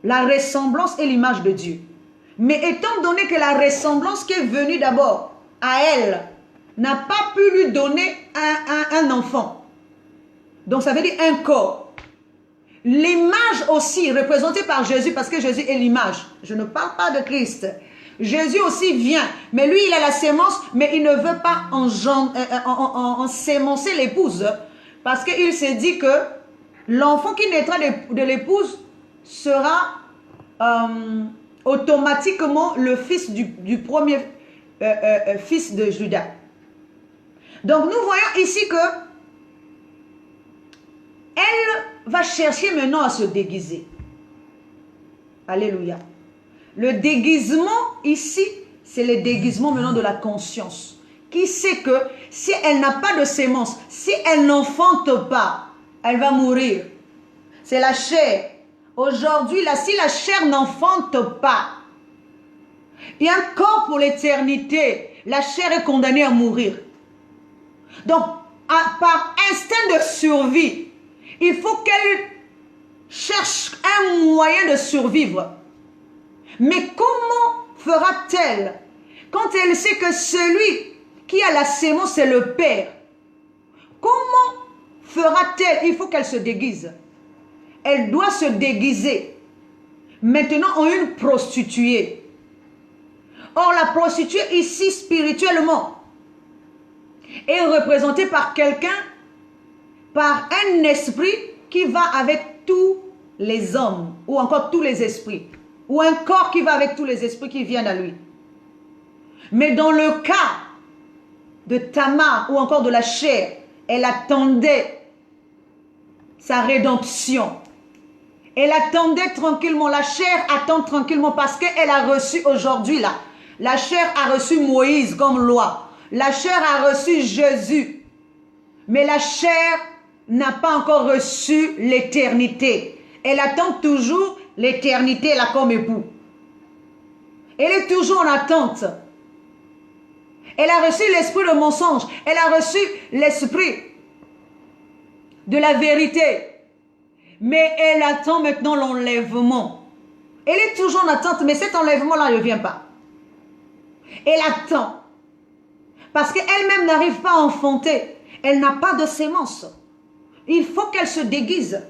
la ressemblance et l'image de Dieu. Mais étant donné que la ressemblance qui est venue d'abord à elle n'a pas pu lui donner un enfant, donc ça veut dire un corps. L'image aussi représentée par Jésus, parce que Jésus est l'image. Je ne parle pas de Christ. Jésus aussi vient, mais lui il a la sémence, mais il ne veut pas ensémencer l'épouse, parce qu'il s'est dit que l'enfant qui naîtra de l'épouse sera automatiquement le fils du premier fils de Judas. Donc nous voyons ici que elle va chercher maintenant à se déguiser. Alléluia. Le déguisement ici, c'est le déguisement maintenant de la conscience. Qui sait que si elle n'a pas de sémence, si elle n'enfante pas, elle va mourir. C'est la chair. Aujourd'hui, là, si la chair n'enfante pas, il y a un corps pour l'éternité. La chair est condamnée à mourir. Donc, par instinct de survie, il faut qu'elle cherche un moyen de survivre. Mais comment fera-t-elle quand elle sait que celui qui a la sémence, c'est le Père? Comment fera-t-elle? Il faut qu'elle se déguise. Elle doit se déguiser maintenant en une prostituée. Or, la prostituée ici, spirituellement, est représentée par quelqu'un, par un esprit qui va avec tous les hommes, ou encore tous les esprits, ou un corps qui va avec tous les esprits qui viennent à lui. Mais dans le cas de Tamar, ou encore de la chair, elle attendait sa rédemption. Elle attendait tranquillement, la chair attend tranquillement parce qu'elle a reçu aujourd'hui là. La chair a reçu Moïse comme loi. La chair a reçu Jésus. Mais la chair n'a pas encore reçu l'éternité. Elle attend toujours l'éternité là comme époux. Elle est toujours en attente. Elle a reçu l'esprit de mensonge. Elle a reçu l'esprit de la vérité. Mais elle attend maintenant l'enlèvement. Elle est toujours en attente, mais cet enlèvement-là ne vient pas. Elle attend. Parce qu'elle-même n'arrive pas à enfanter. Elle n'a pas de sémence. Il faut qu'elle se déguise.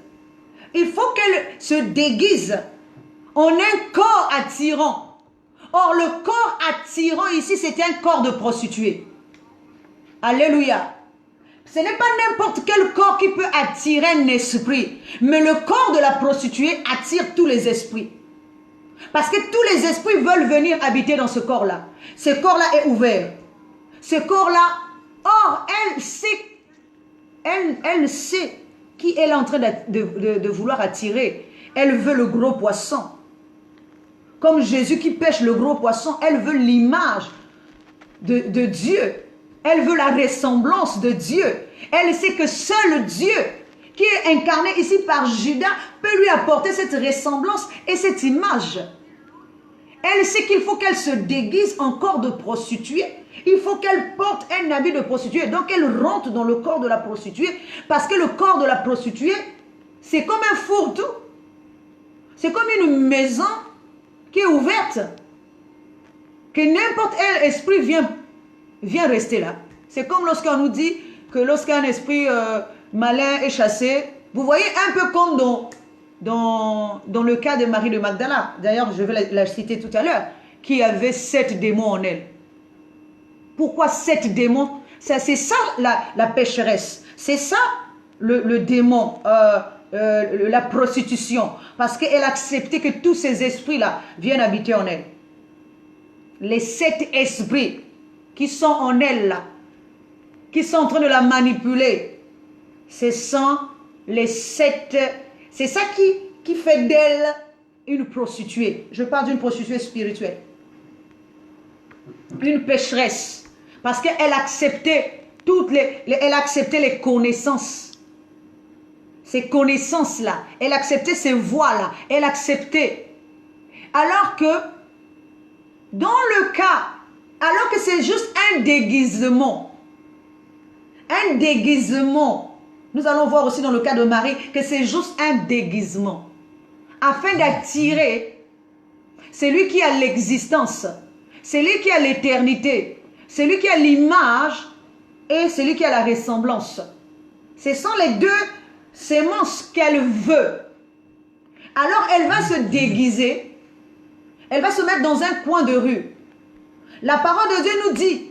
Il faut qu'elle se déguise en un corps attirant. Or, le corps attirant ici, c'était un corps de prostituée. Alléluia. Ce n'est pas n'importe quel corps qui peut attirer un esprit. Mais le corps de la prostituée attire tous les esprits. Parce que tous les esprits veulent venir habiter dans ce corps-là. Ce corps-là est ouvert. Ce corps-là, or, elle sait qui elle est en train de vouloir attirer. Elle veut le gros poisson. Comme Jésus qui pêche le gros poisson, elle veut l'image de Dieu. Elle veut la ressemblance de Dieu. Elle sait que seul Dieu, qui est incarné ici par Judas, peut lui apporter cette ressemblance et cette image. Elle sait qu'il faut qu'elle se déguise en corps de prostituée. Il faut qu'elle porte un habit de prostituée. Donc elle rentre dans le corps de la prostituée. Parce que le corps de la prostituée, c'est comme un fourre-tout. C'est comme une maison qui est ouverte. Que n'importe quel esprit vient rester là. C'est comme lorsqu'on nous dit que lorsqu'un esprit malin est chassé, vous voyez un peu comme dans le cas de Marie de Magdala, d'ailleurs je vais la citer tout à l'heure, qui avait 7 démons en elle. Pourquoi 7 démons? C'est ça la pécheresse, c'est ça le démon, la prostitution, parce qu'elle acceptait que tous ces esprits-là viennent habiter en elle. Les 7 esprits qui sont en elle là, qui sont en train de la manipuler, ce sont les 7, c'est ça qui fait d'elle une prostituée. Je parle d'une prostituée spirituelle. Une pécheresse. Parce qu'elle acceptait elle acceptait les connaissances. Ces connaissances-là. Elle acceptait ces voies-là. Elle acceptait. Alors que, dans le cas, alors que c'est juste un déguisement. Un déguisement. Nous allons voir aussi dans le cas de Marie que c'est juste un déguisement. Afin d'attirer celui qui a l'existence, celui qui a l'éternité, celui qui a l'image et celui qui a la ressemblance. Ce sont les 2 sémences qu'elle veut. Alors elle va se déguiser, elle va se mettre dans un coin de rue. La parole de Dieu nous dit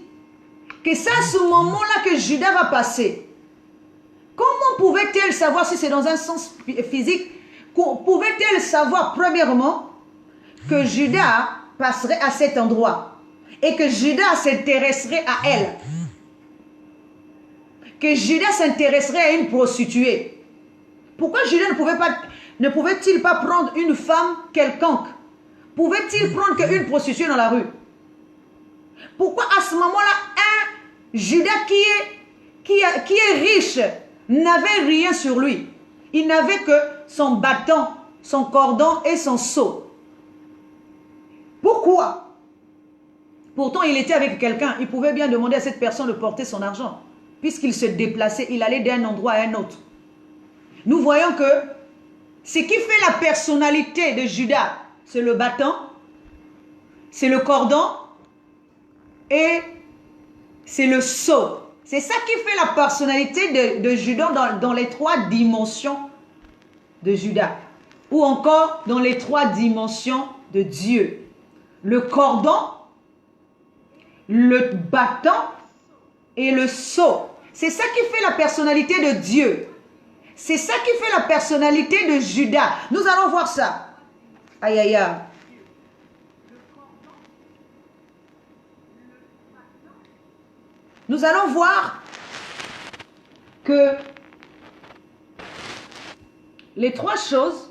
que c'est à ce moment-là que Judas va passer. Comment pouvait-elle savoir si c'est dans un sens physique? Pouvait-elle savoir premièrement que Judas passerait à cet endroit et que Judas s'intéresserait à elle? Que Judas s'intéresserait à une prostituée? Pourquoi Judas ne pouvait-il pas prendre une femme quelconque? Pouvait-il prendre qu'une prostituée dans la rue? Pourquoi à ce moment-là, un Judas qui est riche n'avait rien sur lui? Il n'avait que son bâton, son cordon et son seau. Pourquoi? Pourtant, il était avec quelqu'un. Il pouvait bien demander à cette personne de porter son argent. Puisqu'il se déplaçait, il allait d'un endroit à un autre. Nous voyons que Ce qui fait la personnalité de Judas, c'est le bâton, c'est le cordon et c'est le sceau. C'est ça qui fait la personnalité de Judas dans les 3 dimensions de Judas. Ou encore dans les 3 dimensions de Dieu. Le cordon, le bâton et le sceau. C'est ça qui fait la personnalité de Dieu. C'est ça qui fait la personnalité de Judas. Nous allons voir ça. Aïe, aïe, aïe. Nous allons voir que les 3 choses.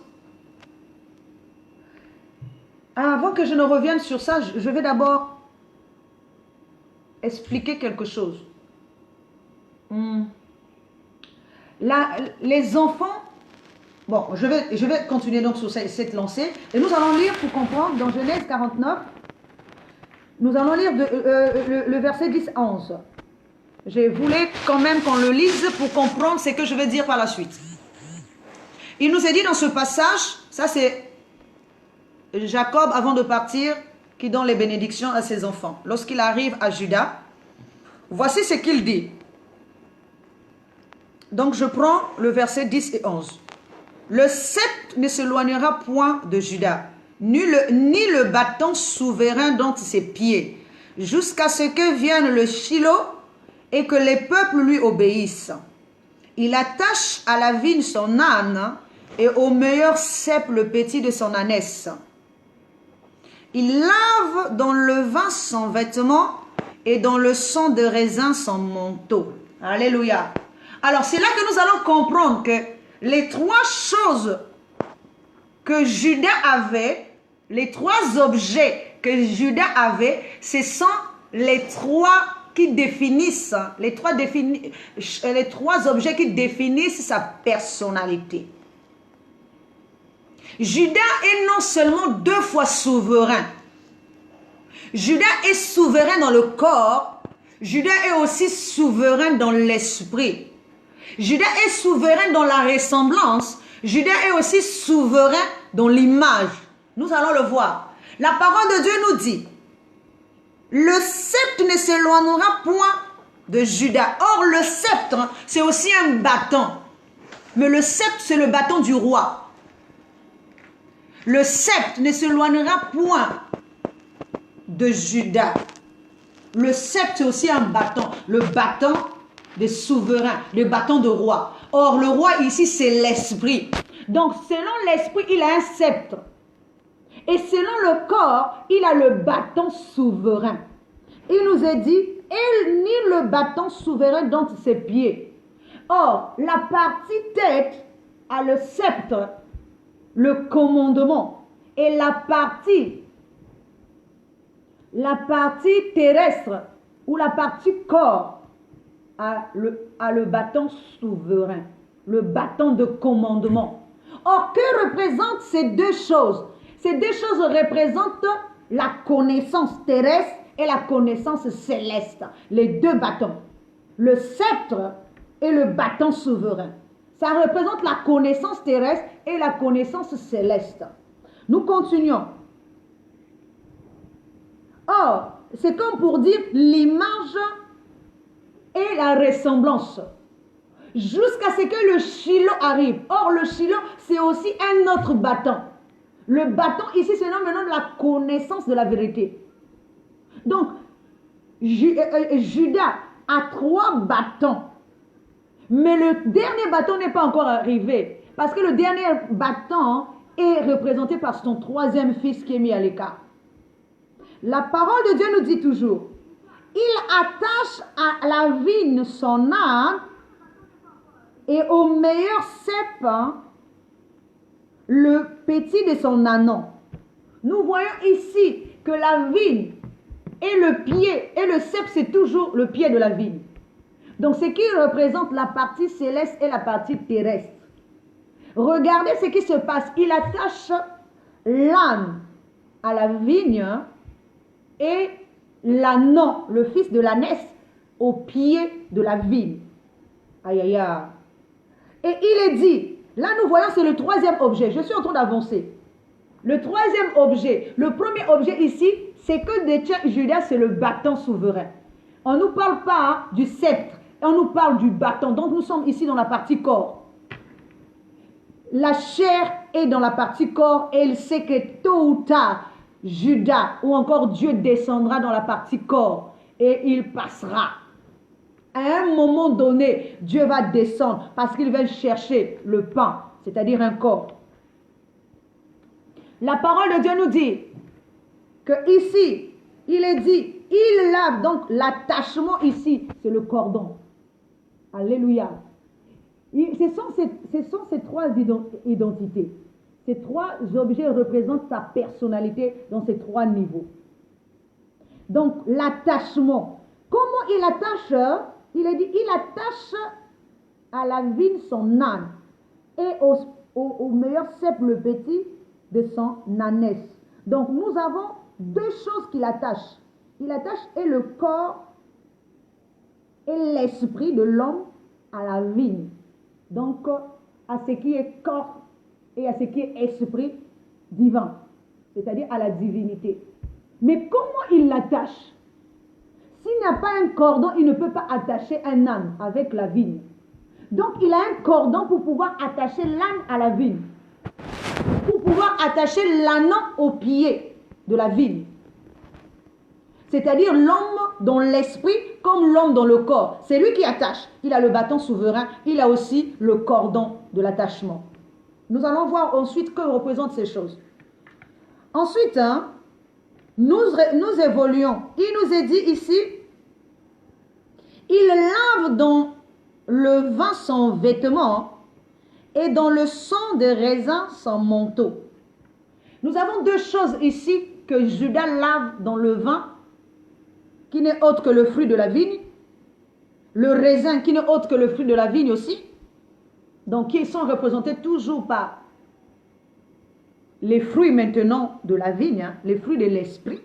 Avant que je ne revienne sur ça, je vais d'abord expliquer quelque chose. Là, les enfants, bon, je vais continuer donc sur cette lancée. Et nous allons lire pour comprendre dans Genèse 49, nous allons lire le verset 10 à 11. Je voulais quand même qu'on le lise pour comprendre ce que je vais dire par la suite. Il nous est dit dans ce passage, ça c'est Jacob avant de partir, qui donne les bénédictions à ses enfants. Lorsqu'il arrive à Juda, voici ce qu'il dit. Donc je prends le verset 10 et 11. Le sceptre ne s'éloignera point de Juda, ni le bâton souverain d'entre ses pieds, jusqu'à ce que vienne le Shilo et que les peuples lui obéissent. Il attache à la vigne son âne et au meilleur cep le petit de son ânesse. Il lave dans le vin son vêtement et dans le sang de raisin son manteau. Alléluia. Alors c'est là que nous allons comprendre que les 3 choses que Judas avait, les 3 objets que Judas avait, ce sont les 3 qui définissent, les 3 objets qui définissent sa personnalité. Judas est non seulement 2 fois souverain. Judas est souverain dans le corps. Judas est aussi souverain dans l'esprit. Judas est souverain dans la ressemblance. Judas est aussi souverain dans l'image. Nous allons le voir. La parole de Dieu nous dit, le sceptre ne s'éloignera point de Judas. Or, le sceptre, c'est aussi un bâton. Mais le sceptre, c'est le bâton du roi. Le sceptre ne s'éloignera point de Judas. Le sceptre, c'est aussi un bâton. Le bâton des souverains, le bâton de roi. Or, le roi ici, c'est l'esprit. Donc, selon l'esprit, il a un sceptre. Et selon le corps, il a le bâton souverain. Il nous est dit, et ni le bâton souverain d'entre ses pieds. Or, la partie tête a le sceptre, le commandement. Et la partie terrestre ou la partie corps a le bâton souverain, le bâton de commandement. Or, que représentent ces 2 choses? Ces 2 choses représentent la connaissance terrestre et la connaissance céleste. Les 2 bâtons. Le sceptre et le bâton souverain. Ça représente la connaissance terrestre et la connaissance céleste. Nous continuons. Or, c'est comme pour dire l'image et la ressemblance. Jusqu'à ce que le Shilo arrive. Or, le Shilo, c'est aussi un autre bâton. Le bâton, ici, c'est maintenant la connaissance de la vérité. Donc, Judas a 3 bâtons. Mais le dernier bâton n'est pas encore arrivé. Parce que le dernier bâton est représenté par son 3e fils qui est mis à l'écart. La parole de Dieu nous dit toujours, il attache à la vigne son âne et au meilleur cep le petit de son ânon. Nous voyons ici que la vigne et le pied et le cep, c'est toujours le pied de la vigne. Donc, ce qui représente la partie céleste et la partie terrestre. Regardez ce qui se passe. Il attache l'âne à la vigne et l'ânon, le fils de l'ânesse, au pied de la vigne. Aïe, aïe, aïe. Et il est dit, Là, nous voyons, c'est le troisième objet. Je suis en train d'avancer. Le troisième objet, le premier objet ici, c'est que détient Judas, c'est le bâton souverain. On ne nous parle pas du sceptre, on nous parle du bâton. Donc, nous sommes ici dans la partie corps. La chair est dans la partie corps et il sait que tôt ou tard, Judas ou encore Dieu descendra dans la partie corps et il passera. À un moment donné, Dieu va descendre parce qu'il va chercher le pain, c'est-à-dire un corps. La parole de Dieu nous dit que ici, il est dit, il lave. Donc l'attachement ici, c'est le cordon. Alléluia. Ce sont ces trois identités. Ces trois objets représentent sa personnalité dans ces trois niveaux. Donc l'attachement. Comment il attache? Il est dit, il attache à la vigne son âne et au meilleur cep le petit de son ânesse. Donc nous avons deux choses qu'il attache. Il attache et le corps et l'esprit de l'homme à la vigne. Donc à ce qui est corps et à ce qui est esprit divin, c'est-à-dire à la divinité. Mais comment il l'attache? S'il n'y a pas un cordon, il ne peut pas attacher un âne avec la vigne. Donc il a un cordon pour pouvoir attacher l'âne à la vigne. Pour pouvoir attacher l'âne au pied de la vigne. C'est-à-dire l'homme dans l'esprit comme l'homme dans le corps. C'est lui qui attache. Il a le bâton souverain, il a aussi le cordon de l'attachement. Nous allons voir ensuite que représentent ces choses. Ensuite, nous évoluons. Il nous est dit ici, il lave dans le vin son vêtement et dans le sang de raisin son manteau. Nous avons deux choses ici que Judas lave dans le vin, qui n'est autre que le fruit de la vigne, le raisin qui n'est autre que le fruit de la vigne aussi, donc qui sont représentés toujours par les fruits maintenant de la vigne, les fruits de l'esprit.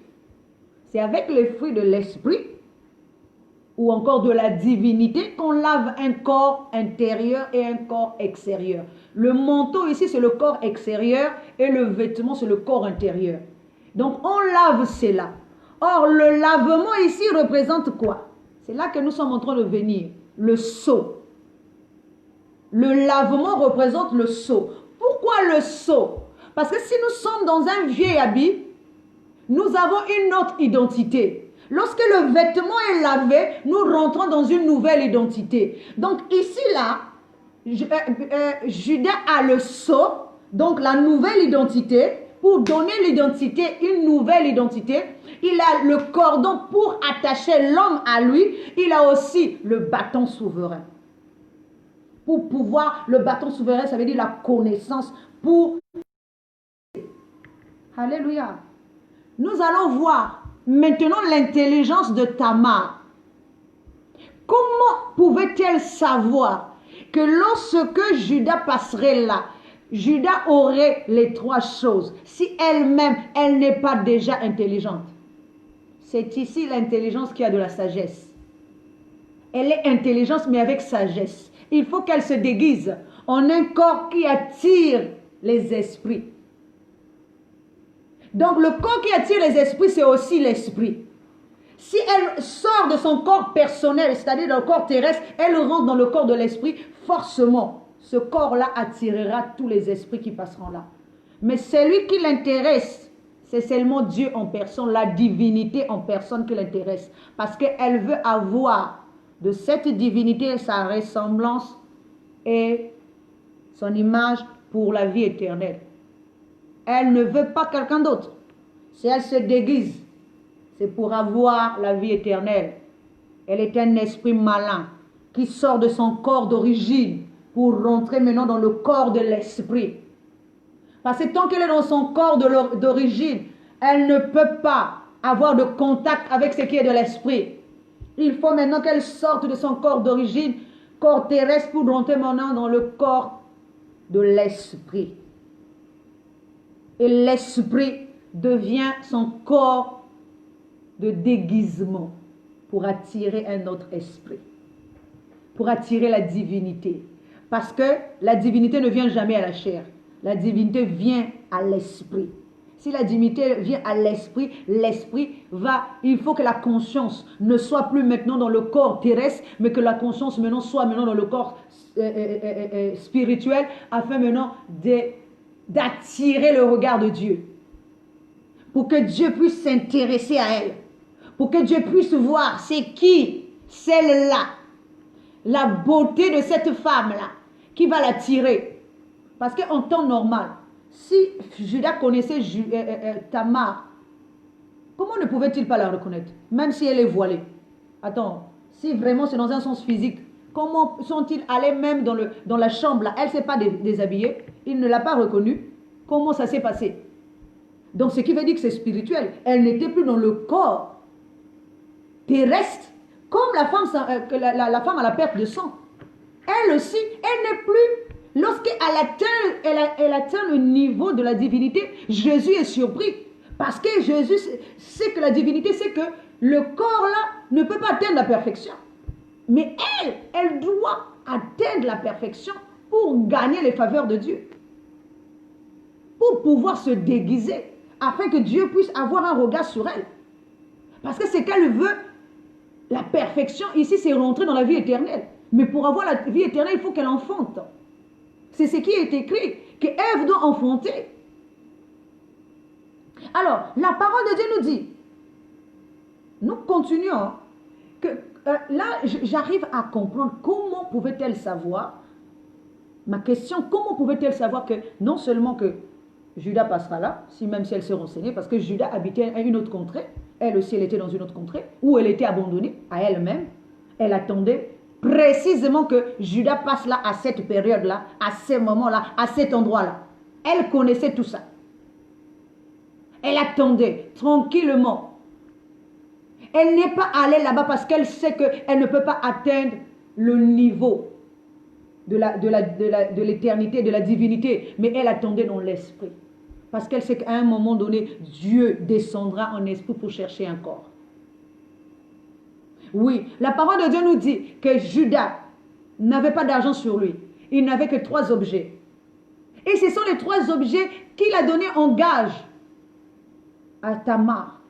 C'est avec les fruits de l'esprit ou encore de la divinité qu'on lave un corps intérieur et un corps extérieur. Le manteau ici, c'est le corps extérieur et le vêtement, c'est le corps intérieur. Donc, on lave cela. Or, le lavement ici représente quoi? C'est là que nous sommes en train de venir. Le sceau. Le lavement représente le sceau. Pourquoi le sceau? Parce que si nous sommes dans un vieil habit, nous avons une autre identité. Lorsque le vêtement est lavé, nous rentrons dans une nouvelle identité. Donc ici, là, Judas a le sceau, donc la nouvelle identité. Pour donner l'identité, une nouvelle identité, il a le cordon pour attacher l'homme à lui. Il a aussi le bâton souverain. Pour pouvoir, le bâton souverain, ça veut dire la connaissance pour... Alléluia. Nous allons voir maintenant l'intelligence de Tamar. Comment pouvait-elle savoir que lorsque Judas passerait là, Judas aurait les trois choses si elle-même, elle n'est pas déjà intelligente? C'est ici l'intelligence qui a de la sagesse. Elle est intelligente mais avec sagesse. Il faut qu'elle se déguise en un corps qui attire les esprits. Donc le corps qui attire les esprits, c'est aussi l'esprit. Si elle sort de son corps personnel, c'est-à-dire dans le corps terrestre, elle rentre dans le corps de l'esprit, forcément, ce corps-là attirera tous les esprits qui passeront là. Mais celui qui l'intéresse, c'est seulement Dieu en personne, la divinité en personne qui l'intéresse. Parce qu'elle veut avoir de cette divinité sa ressemblance et son image pour la vie éternelle. Elle ne veut pas quelqu'un d'autre. Si elle se déguise, c'est pour avoir la vie éternelle. Elle est un esprit malin qui sort de son corps d'origine pour rentrer maintenant dans le corps de l'esprit. Parce que tant qu'elle est dans son corps d'origine, elle ne peut pas avoir de contact avec ce qui est de l'esprit. Il faut maintenant qu'elle sorte de son corps d'origine, corps terrestre, pour rentrer maintenant dans le corps de l'esprit. Et l'esprit devient son corps de déguisement pour attirer un autre esprit, pour attirer la divinité. Parce que la divinité ne vient jamais à la chair. La divinité vient à l'esprit. Si la divinité vient à l'esprit, l'esprit va, il faut que la conscience ne soit plus maintenant dans le corps terrestre, mais que la conscience maintenant soit maintenant dans le corps spirituel, afin maintenant d'attirer le regard de Dieu. Pour que Dieu puisse s'intéresser à elle. Pour que Dieu puisse voir c'est qui celle-là. La beauté de cette femme-là qui va l'attirer. Parce qu'en temps normal, si Judas connaissait Tamar, comment ne pouvait-il pas la reconnaître? Même si elle est voilée. Attends, si vraiment c'est dans un sens physique, comment sont-ils allés même dans la chambre là? Elle ne s'est pas déshabillée, il ne l'a pas reconnue. Comment ça s'est passé? Donc ce qui veut dire que c'est spirituel. Elle n'était plus dans le corps terrestre, comme la femme à la perte de sang. Elle aussi, elle n'est plus. Lorsqu'elle atteint le niveau de la divinité, Jésus est surpris. Parce que Jésus sait que la divinité, c'est que le corps là ne peut pas atteindre la perfection. Mais elle doit atteindre la perfection pour gagner les faveurs de Dieu. Pour pouvoir se déguiser, afin que Dieu puisse avoir un regard sur elle. Parce que c'est qu'elle veut, la perfection ici, c'est rentrer dans la vie éternelle. Mais pour avoir la vie éternelle, il faut qu'elle enfante. C'est ce qui est écrit, que Ève doit enfanter. Alors, la parole de Dieu nous dit, nous continuons, que là, j'arrive à comprendre comment pouvait-elle savoir, ma question, comment pouvait-elle savoir que non seulement que Judas passera là, même si elle s'est renseignée, parce que Judas habitait à une autre contrée, elle aussi elle était dans une autre contrée, où elle était abandonnée à elle-même, elle attendait précisément que Judas passe là, à cette période-là, à ce moment-là, à cet endroit-là. Elle connaissait tout ça. Elle attendait tranquillement. Elle n'est pas allée là-bas parce qu'elle sait qu'elle ne peut pas atteindre le niveau de l'éternité, de la divinité. Mais elle attendait dans l'esprit. Parce qu'elle sait qu'à un moment donné, Dieu descendra en esprit pour chercher un corps. Oui, la parole de Dieu nous dit que Judas n'avait pas d'argent sur lui. Il n'avait que 3 objets. Et ce sont les 3 objets qu'il a donnés en gage à Tamar.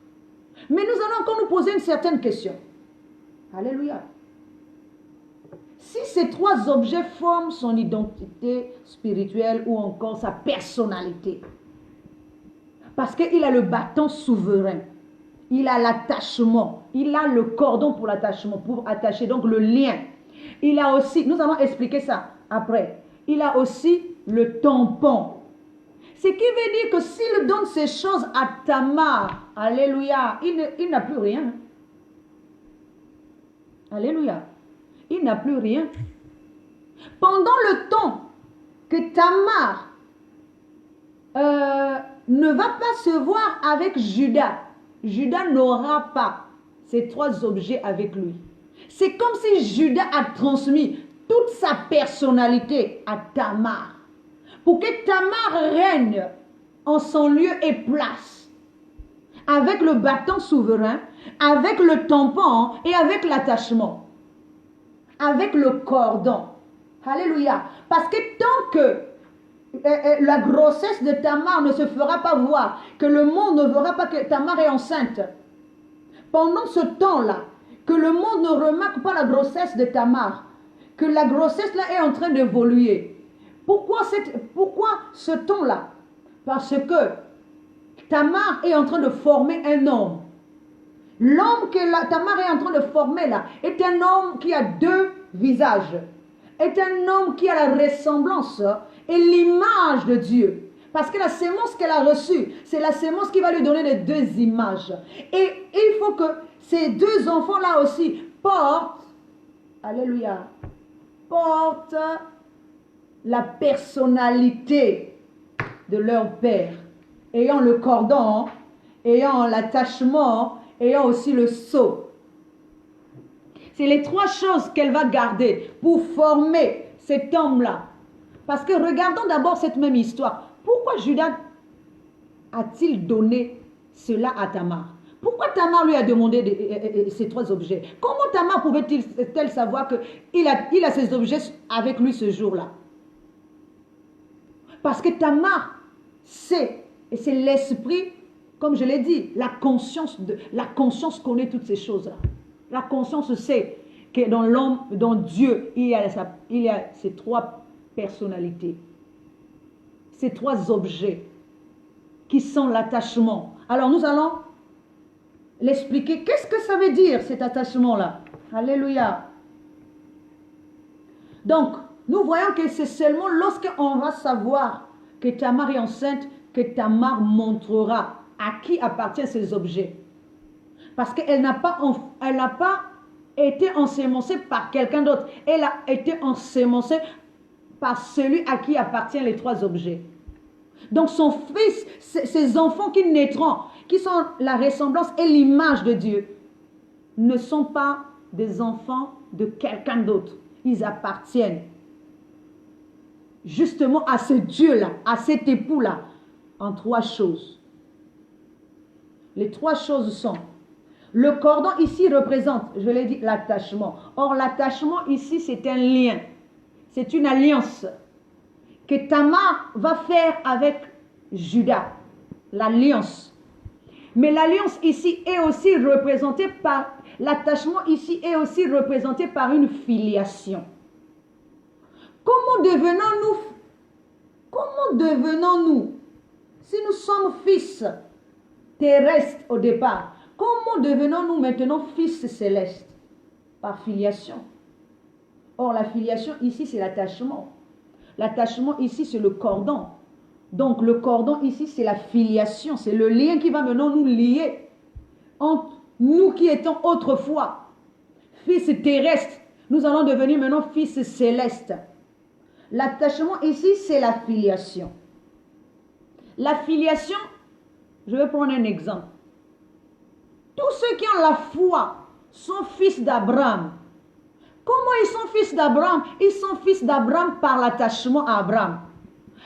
Mais nous allons encore nous poser une certaine question. Alléluia. Si ces 3 objets forment son identité spirituelle ou encore sa personnalité, parce qu'il a le bâton souverain, il a l'attachement, il a le cordon pour l'attachement, pour attacher donc le lien. Il a aussi, nous allons expliquer ça après, il a aussi le tampon. Ce qui veut dire que s'il donne ces choses à Tamar, alléluia, il n'a plus rien. Alléluia, il n'a plus rien. Pendant le temps que Tamar ne va pas se voir avec Judas, Judas n'aura pas ces 3 objets avec lui. C'est comme si Judas a transmis toute sa personnalité à Tamar. Pour que Tamar règne en son lieu et place. Avec le bâton souverain, avec le tampon et avec l'attachement. Avec le cordon. Alléluia. Parce que tant que la grossesse de Tamar ne se fera pas voir, que le monde ne verra pas que Tamar est enceinte, pendant ce temps-là, que le monde ne remarque pas la grossesse de Tamar, que la grossesse là est en train d'évoluer. Pourquoi ce temps-là? Parce que Tamar est en train de former un homme. L'homme que Tamar est en train de former là est un homme qui a 2 visages, est un homme qui a la ressemblance et l'image de Dieu. Parce que la sémence qu'elle a reçue, c'est la sémence qui va lui donner les 2 images. Et il faut que ces 2 enfants-là aussi portent, alléluia, portent la personnalité de leur père. Ayant le cordon, ayant l'attachement, ayant aussi le sceau. C'est les 3 choses qu'elle va garder pour former cet homme-là. Parce que regardons d'abord cette même histoire. Pourquoi Judas a-t-il donné cela à Tamar? Pourquoi Tamar lui a demandé ces 3 objets? Comment Tamar pouvait-elle savoir qu'il a ces objets avec lui ce jour-là? Parce que Tamar sait, et c'est l'esprit, comme je l'ai dit, la conscience connaît toutes ces choses-là. La conscience sait que dans l'homme, dans Dieu, il y a ces 3 personnalités, ces 3 objets qui sont l'attachement. Alors nous allons l'expliquer. Qu'est-ce que ça veut dire cet attachement-là? Alléluia. Donc, nous voyons que c'est seulement lorsqu'on va savoir que Tamar est enceinte que Tamar montrera à qui appartiennent ces objets. Parce qu'elle n'a pas été ensemencée par quelqu'un d'autre. Elle a été ensemencée par celui à qui appartiennent les 3 objets. Donc son fils, ces enfants qui naîtront, qui sont la ressemblance et l'image de Dieu, ne sont pas des enfants de quelqu'un d'autre. Ils appartiennent justement à ce Dieu-là, à cet époux-là, en 3 choses. Les 3 choses sont, le cordon ici représente, je l'ai dit, l'attachement. Or, l'attachement ici, c'est un lien. C'est une alliance que Tamar va faire avec Judas. L'alliance. Mais l'alliance ici est aussi représentée par, l'attachement ici est aussi représenté par une filiation. Comment devenons-nous, si nous sommes fils terrestres au départ, comment devenons-nous maintenant fils célestes? Par filiation. Or, la filiation ici, c'est l'attachement. L'attachement ici, c'est le cordon. Donc, le cordon ici, c'est la filiation. C'est le lien qui va maintenant nous lier entre nous qui étions autrefois fils terrestres. Nous allons devenir maintenant fils célestes. L'attachement ici, c'est la filiation. La filiation, je vais prendre un exemple. Tous ceux qui ont la foi sont fils d'Abraham. Comment ils sont fils d'Abraham? Ils sont fils d'Abraham par l'attachement à Abraham.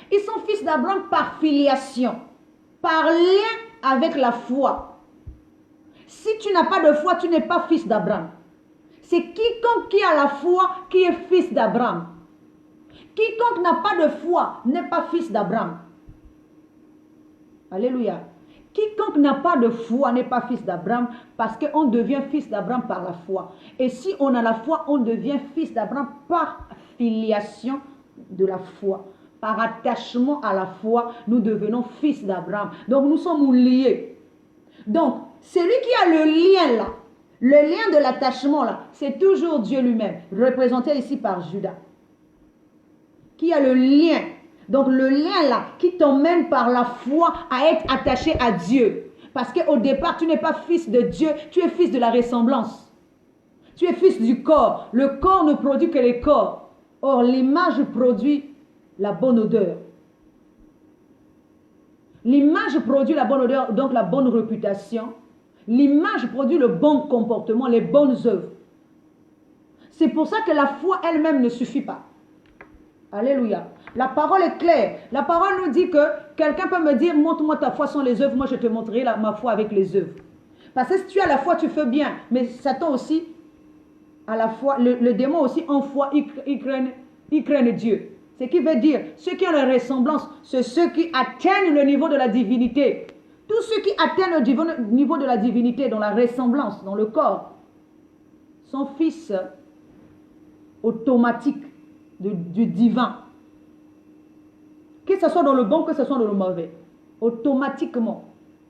Ils sont fils d'Abraham par filiation, par lien avec la foi. Si tu n'as pas de foi, tu n'es pas fils d'Abraham. C'est quiconque qui a la foi qui est fils d'Abraham. Quiconque n'a pas de foi n'est pas fils d'Abraham. Alléluia. Quiconque n'a pas de foi n'est pas fils d'Abraham parce qu'on devient fils d'Abraham par la foi. Et si on a la foi, on devient fils d'Abraham par filiation de la foi. Par attachement à la foi, nous devenons fils d'Abraham. Donc nous sommes liés. Donc, celui qui a le lien là, le lien de l'attachement là, c'est toujours Dieu lui-même, représenté ici par Judas. Qui a le lien. Donc le lien là, qui t'emmène par la foi à être attaché à Dieu. Parce qu'au départ, tu n'es pas fils de Dieu, tu es fils de la ressemblance. Tu es fils du corps. Le corps ne produit que les corps. Or, l'image produit la bonne odeur. L'image produit la bonne odeur, donc la bonne réputation. L'image produit le bon comportement, les bonnes œuvres. C'est pour ça que la foi elle-même ne suffit pas. Alléluia. La parole est claire. La parole nous dit que quelqu'un peut me dire, montre-moi ta foi sans les œuvres, moi je te montrerai ma foi avec les œuvres. Parce que si tu as la foi, tu fais bien. Mais Satan aussi, à la foi, le démon aussi en foi, ils craignent Dieu. Ce qui veut dire, ceux qui ont la ressemblance, c'est ceux qui atteignent le niveau de la divinité. Tous ceux qui atteignent le niveau de la divinité, dans la ressemblance, dans le corps, sont fils automatiques du divin. Que ce soit dans le bon, que ce soit dans le mauvais. Automatiquement.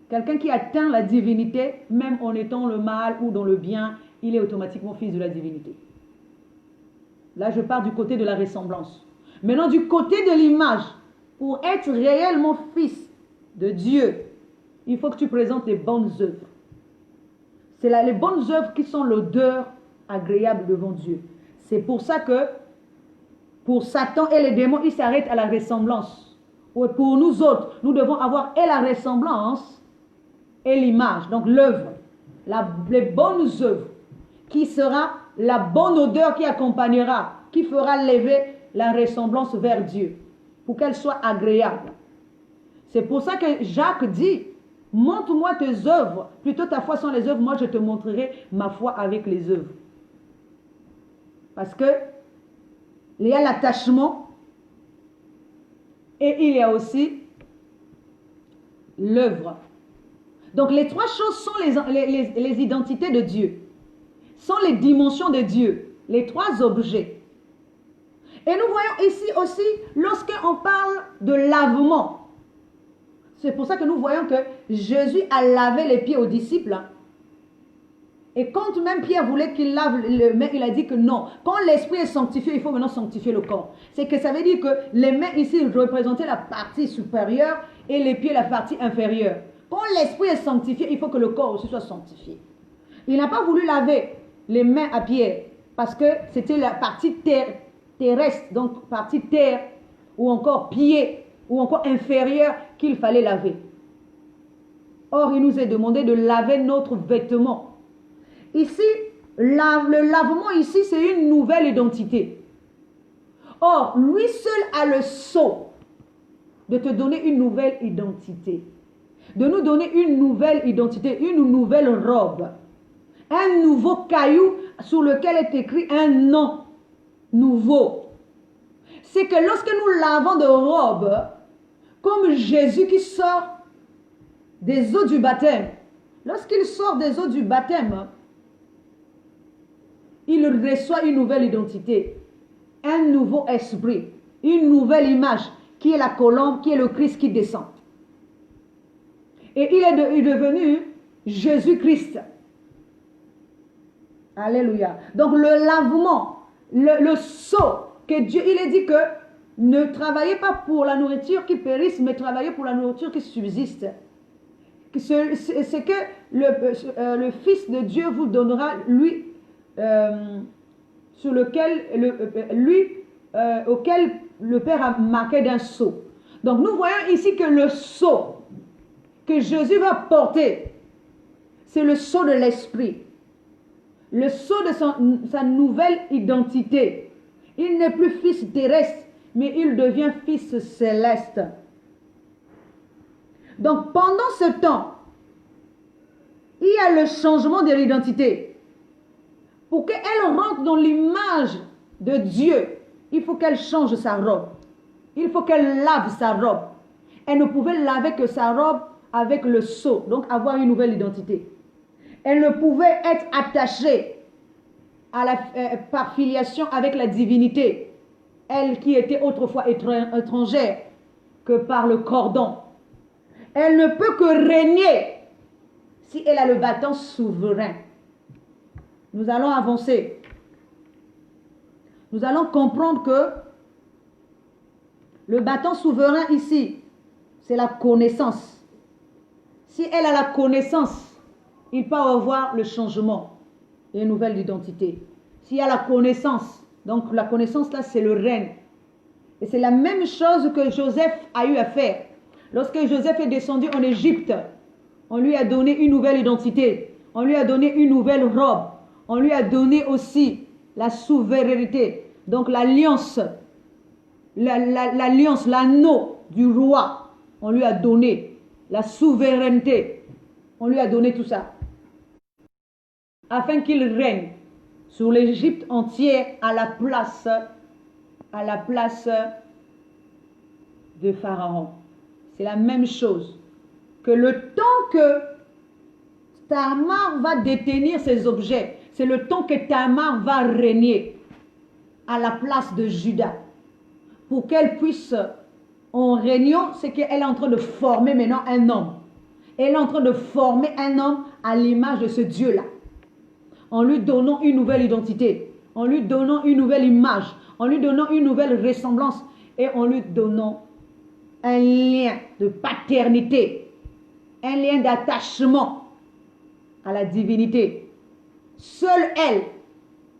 Quelqu'un qui atteint la divinité, même en étant le mal ou dans le bien, il est automatiquement fils de la divinité. Là, je pars du côté de la ressemblance. Maintenant, du côté de l'image, pour être réellement fils de Dieu, il faut que tu présentes les bonnes œuvres. C'est là les bonnes œuvres qui sont l'odeur agréable devant Dieu. C'est pour ça que pour Satan et les démons, ils s'arrêtent à la ressemblance. Pour nous autres, nous devons avoir et la ressemblance et l'image, donc l'œuvre, les bonnes œuvres, qui sera la bonne odeur qui accompagnera, qui fera lever la ressemblance vers Dieu, pour qu'elle soit agréable. C'est pour ça que Jacques dit, Montre-moi tes œuvres. Plutôt ta foi sans les œuvres, moi je te montrerai ma foi avec les œuvres. Parce que il y a l'attachement et il y a aussi l'œuvre. Donc les trois choses sont les identités de Dieu. Sont les dimensions de Dieu. Les trois objets. Et nous voyons ici aussi, lorsqu'on parle de lavement, c'est pour ça que nous voyons que Jésus a lavé les pieds aux disciples. Et quand même Pierre voulait qu'il lave les mains, il a dit que non. Quand l'esprit est sanctifié, il faut maintenant sanctifier le corps. C'est que ça veut dire que les mains ici représentaient la partie supérieure et les pieds la partie inférieure. Quand l'esprit est sanctifié, il faut que le corps aussi soit sanctifié. Il n'a pas voulu laver les mains à Pierre parce que c'était la partie terrestre, donc partie terre ou encore pied ou encore inférieure qu'il fallait laver. Or, il nous est demandé de laver notre vêtement. Ici, le lavement ici, c'est une nouvelle identité. Or, lui seul a le sceau de te donner une nouvelle identité. De nous donner une nouvelle identité, une nouvelle robe. Un nouveau caillou sur lequel est écrit un nom nouveau. C'est que lorsque nous lavons de robe, comme Jésus qui sort des eaux du baptême, lorsqu'il sort des eaux du baptême, il reçoit une nouvelle identité, un nouveau esprit, une nouvelle image, qui est la colombe, qui est le Christ qui descend. Et il est devenu Jésus-Christ. Alléluia. Donc le lavement, le sceau, que Dieu, il est dit que ne travaillez pas pour la nourriture qui périsse, mais travaillez pour la nourriture qui subsiste. C'est que le Fils de Dieu vous donnera, lui, sur lequel auquel le Père a marqué d'un sceau. Donc nous voyons ici que le sceau que Jésus va porter, c'est le sceau de l'esprit, le sceau de sa nouvelle identité. Il n'est plus fils terrestre, mais il devient fils céleste. Donc pendant ce temps, il y a le changement de l'identité. Pour qu'elle rentre dans l'image de Dieu, il faut qu'elle change sa robe. Il faut qu'elle lave sa robe. Elle ne pouvait laver que sa robe avec le sceau, donc avoir une nouvelle identité. Elle ne pouvait être attachée par filiation avec la divinité, elle qui était autrefois étrangère, que par le cordon. Elle ne peut que régner si elle a le bâton souverain. Nous allons avancer. Nous allons comprendre que le bâton souverain ici, c'est la connaissance. Si elle a la connaissance, il peut avoir le changement et une nouvelle identité. S'il y a la connaissance, donc la connaissance là, c'est le règne. Et c'est la même chose que Joseph a eu à faire. Lorsque Joseph est descendu en Égypte, on lui a donné une nouvelle identité. On lui a donné une nouvelle robe. On lui a donné aussi la souveraineté. Donc l'alliance, l'alliance, l'anneau du roi, on lui a donné la souveraineté. On lui a donné tout ça. Afin qu'il règne sur l'Égypte entière à la place de Pharaon. C'est la même chose. Que le temps que Tamar va détenir ses objets, c'est le temps que Tamar va régner à la place de Juda. Pour qu'elle puisse, en régnant, c'est qu'elle est en train de former maintenant un homme. Elle est en train de former un homme à l'image de ce Dieu-là. En lui donnant une nouvelle identité, en lui donnant une nouvelle image, en lui donnant une nouvelle ressemblance et en lui donnant un lien de paternité, un lien d'attachement à la divinité. Seule elle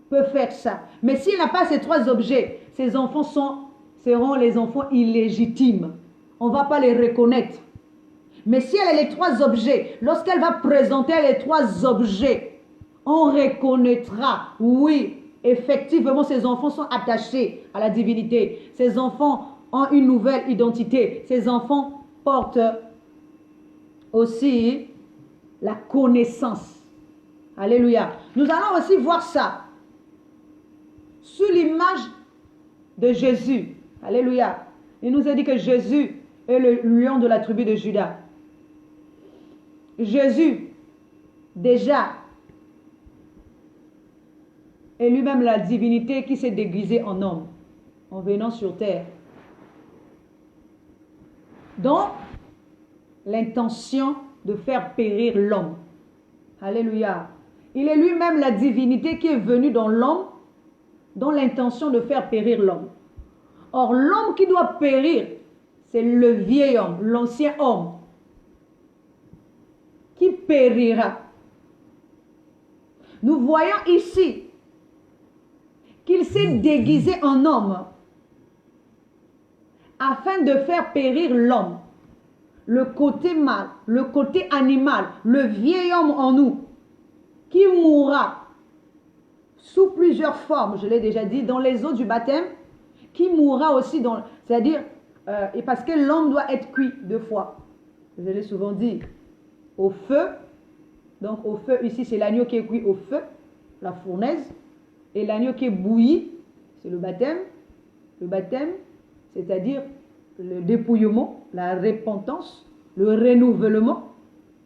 peut faire ça. Mais s'il n'a pas ces trois objets, ses enfants seront les enfants illégitimes. On ne va pas les reconnaître. Mais si elle a les trois objets, lorsqu'elle va présenter les trois objets, on reconnaîtra, oui, effectivement, ces enfants sont attachés à la divinité. Ces enfants ont une nouvelle identité. Ces enfants portent aussi la connaissance. Alléluia. Nous allons aussi voir ça sous l'image de Jésus. Alléluia. Il nous a dit que Jésus est le lion de la tribu de Juda. Jésus, déjà, est lui-même la divinité qui s'est déguisée en homme, en venant sur terre. Donc, l'intention de faire périr l'homme. Alléluia. Il est lui-même la divinité qui est venue dans l'homme, dans l'intention de faire périr l'homme. Or, l'homme qui doit périr, c'est le vieil homme, l'ancien homme, qui périra. Nous voyons ici qu'il s'est déguisé en homme afin de faire périr l'homme. Le côté mal, le côté animal, le vieil homme en nous, qui mourra sous plusieurs formes, je l'ai déjà dit, dans les eaux du baptême, qui mourra aussi dans, c'est-à-dire, et parce que l'homme doit être cuit 2 fois. Je l'ai souvent dit, au feu, donc au feu, ici c'est l'agneau qui est cuit au feu, la fournaise, et l'agneau qui est bouilli, c'est le baptême. Le baptême, c'est-à-dire le dépouillement, la repentance, le renouvellement,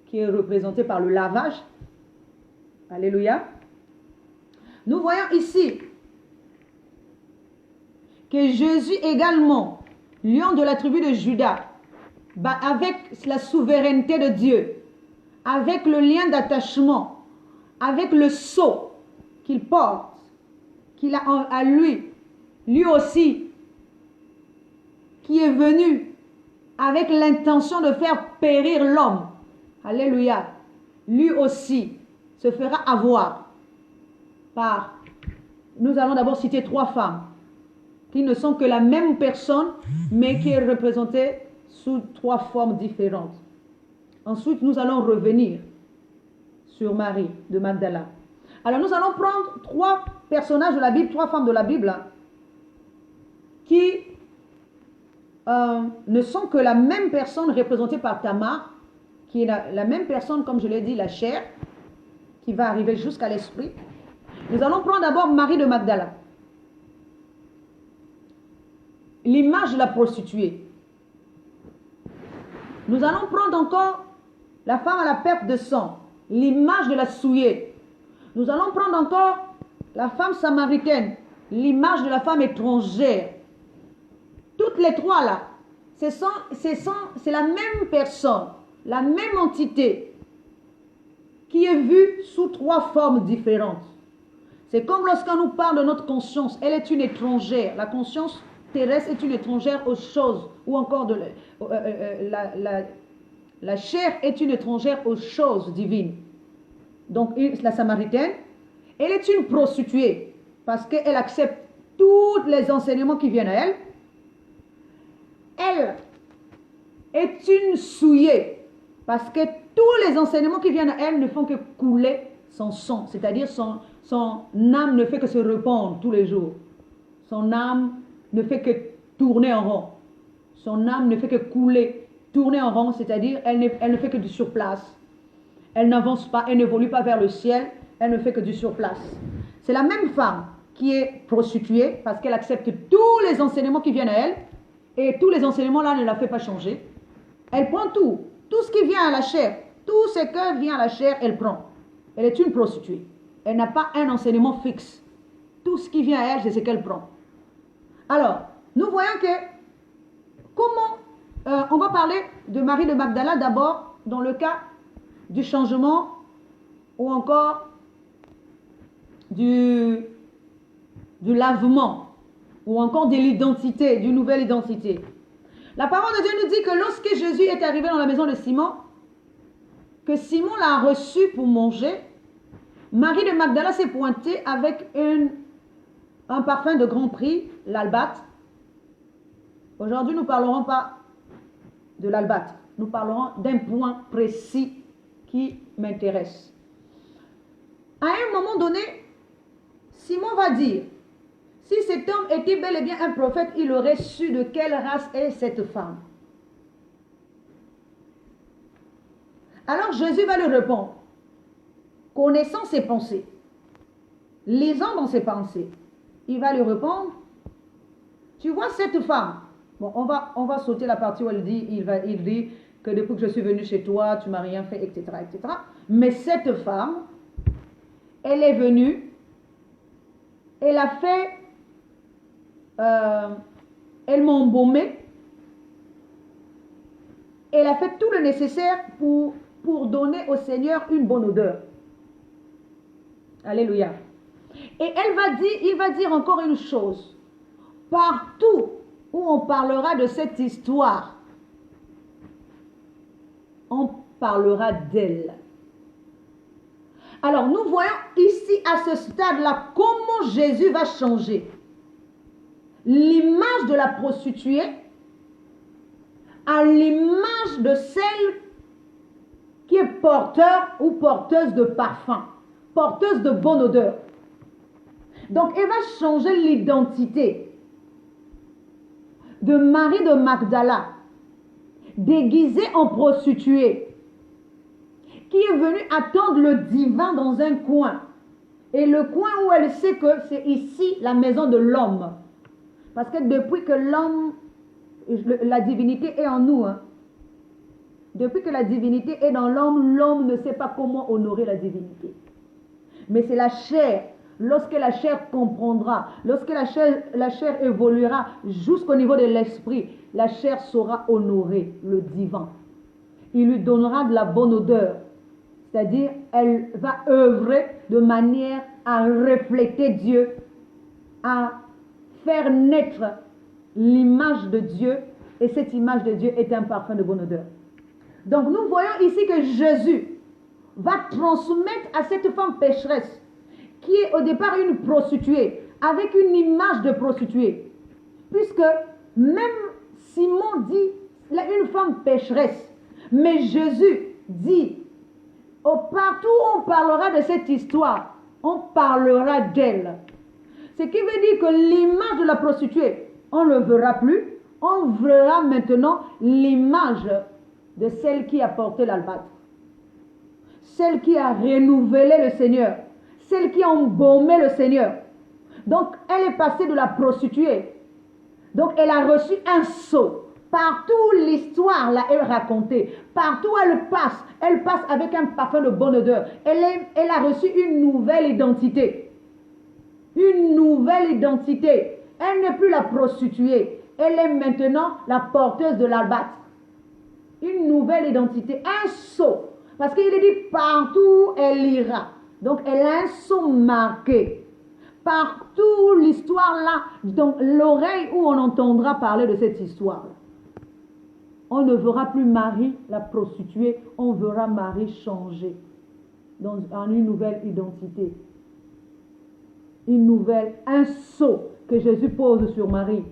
qui est représenté par le lavage. Alléluia. Nous voyons ici que Jésus également, lion de la tribu de Juda, avec la souveraineté de Dieu, avec le lien d'attachement, avec le sceau qu'il porte, qu'il a à lui, lui aussi, qui est venu avec l'intention de faire périr l'homme. Alléluia. Lui aussi se fera avoir par, nous allons d'abord citer 3 femmes qui ne sont que la même personne, mais qui est représentée sous 3 formes différentes. Ensuite, nous allons revenir sur Marie de Magdala. Alors, nous allons prendre 3 personnages de la Bible, 3 femmes de la Bible, qui ne sont que la même personne représentée par Tamar, qui est la même personne, comme je l'ai dit, la chair, qui va arriver jusqu'à l'esprit. Nous allons prendre d'abord Marie de Magdala, l'image de la prostituée. Nous allons prendre encore la femme à la perte de sang, l'image de la souillée. Nous allons prendre encore la femme samaritaine, l'image de la femme étrangère. Toutes les 3 là, c'est la même personne, la même entité qui est vue sous 3 formes différentes. C'est comme lorsqu'on nous parle de notre conscience, elle est une étrangère. La conscience terrestre est une étrangère aux choses, ou encore la chair est une étrangère aux choses divines. Donc la samaritaine, elle est une prostituée parce qu'elle accepte tous les enseignements qui viennent à elle. Elle est une souillée parce que tous les enseignements qui viennent à elle ne font que couler son sang, c'est-à-dire son âme ne fait que se répandre tous les jours. Son âme ne fait que tourner en rond. Son âme ne fait que couler, tourner en rond, c'est-à-dire elle ne fait que du surplace. Elle n'avance pas, elle n'évolue pas vers le ciel, elle ne fait que du surplace. C'est la même femme qui est prostituée parce qu'elle accepte tous les enseignements qui viennent à elle et tous les enseignements là ne la fait pas changer. Elle prend tout ce qui vient à la chair, tout ce qui vient à la chair, elle prend. Elle est une prostituée. Elle n'a pas un enseignement fixe. Tout ce qui vient à elle, c'est ce qu'elle prend. Alors, nous voyons que comment on va parler de Marie de Magdala d'abord dans le cas du changement ou encore du lavement ou encore de l'identité, d'une nouvelle identité. La parole de Dieu nous dit que lorsque Jésus est arrivé dans la maison de Simon, que Simon l'a reçu pour manger, Marie de Magdala s'est pointée avec un parfum de grand prix, l'albâtre. Aujourd'hui, nous ne parlerons pas de l'albâtre. Nous parlerons d'un point précis qui m'intéresse. À un moment donné, Simon va dire, si cet homme était bel et bien un prophète, il aurait su de quelle race est cette femme. Alors Jésus va lui répondre, connaissant ses pensées, lisant dans ses pensées, il va lui répondre, tu vois cette femme, bon, on va sauter la partie où il dit que depuis que je suis venu chez toi, tu m'as rien fait, etc., etc. Mais cette femme, elle est venue, elle a fait, elle m'a embaumé, elle a fait tout le nécessaire pour donner au Seigneur une bonne odeur. Alléluia. Et il va dire encore une chose. Partout où on parlera de cette histoire, on parlera d'elle. Alors, nous voyons ici, à ce stade-là, comment Jésus va changer l'image de la prostituée à l'image de celle qui est porteur ou porteuse de parfum, porteuse de bonne odeur. Donc, elle va changer l'identité de Marie de Magdala, déguisée en prostituée, qui est venue attendre le divin dans un coin. Et le coin où elle sait que c'est ici la maison de l'homme. Parce que depuis que l'homme, la divinité est en nous, hein, depuis que la divinité est dans l'homme, l'homme ne sait pas comment honorer la divinité. Mais c'est la chair. Lorsque la chair comprendra, lorsque la chair évoluera jusqu'au niveau de l'esprit, la chair saura honorer le divin. Il lui donnera de la bonne odeur. C'est-à-dire, elle va œuvrer de manière à refléter Dieu, à faire naître l'image de Dieu. Et cette image de Dieu est un parfum de bonne odeur. Donc, nous voyons ici que Jésus va transmettre à cette femme pécheresse, qui est au départ une prostituée, avec une image de prostituée. Puisque même Simon dit, une femme pécheresse. Mais Jésus dit, partout où on parlera de cette histoire, on parlera d'elle. Ce qui veut dire que l'image de la prostituée, on ne le verra plus. On verra maintenant l'image de celle qui a porté l'albâtre. Celle qui a renouvelé le Seigneur. Celle qui a embaumé le Seigneur. Donc, elle est passée de la prostituée. Donc, elle a reçu un sceau. Partout l'histoire là est racontée. Partout elle passe avec un parfum de bonne odeur. Elle a reçu une nouvelle identité. Une nouvelle identité. Elle n'est plus la prostituée. Elle est maintenant la porteuse de l'albâtre. Une nouvelle identité. Un sceau. Parce qu'il est dit partout elle ira. Donc elle a un sceau marqué. Partout l'histoire là. Donc l'oreille où on entendra parler de cette histoire là. On ne verra plus Marie, la prostituée, on verra Marie changer en une nouvelle identité. Un sceau que Jésus pose sur Marie.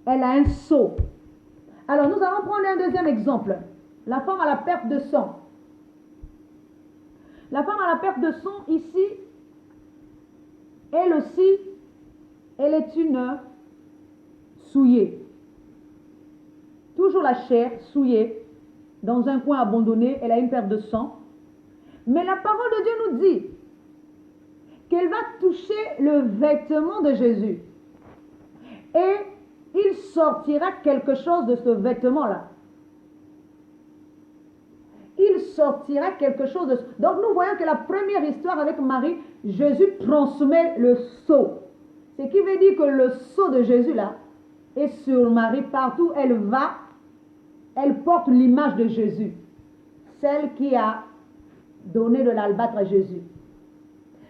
Elle a un sceau. Alors nous allons prendre un deuxième exemple. La femme à la perte de sang. La femme à la perte de sang ici, elle aussi, elle est une souillée. Toujours la chair souillée, dans un coin abandonné, elle a une perte de sang. Mais la parole de Dieu nous dit qu'elle va toucher le vêtement de Jésus. Et il sortira quelque chose de ce vêtement-là. Il sortira quelque chose de... Donc nous voyons que la première histoire avec Marie, Jésus transmet le sceau. Ce qui veut dire que le sceau de Jésus là est sur Marie. Partout elle va, elle porte l'image de Jésus. Celle qui a donné de l'albâtre à Jésus.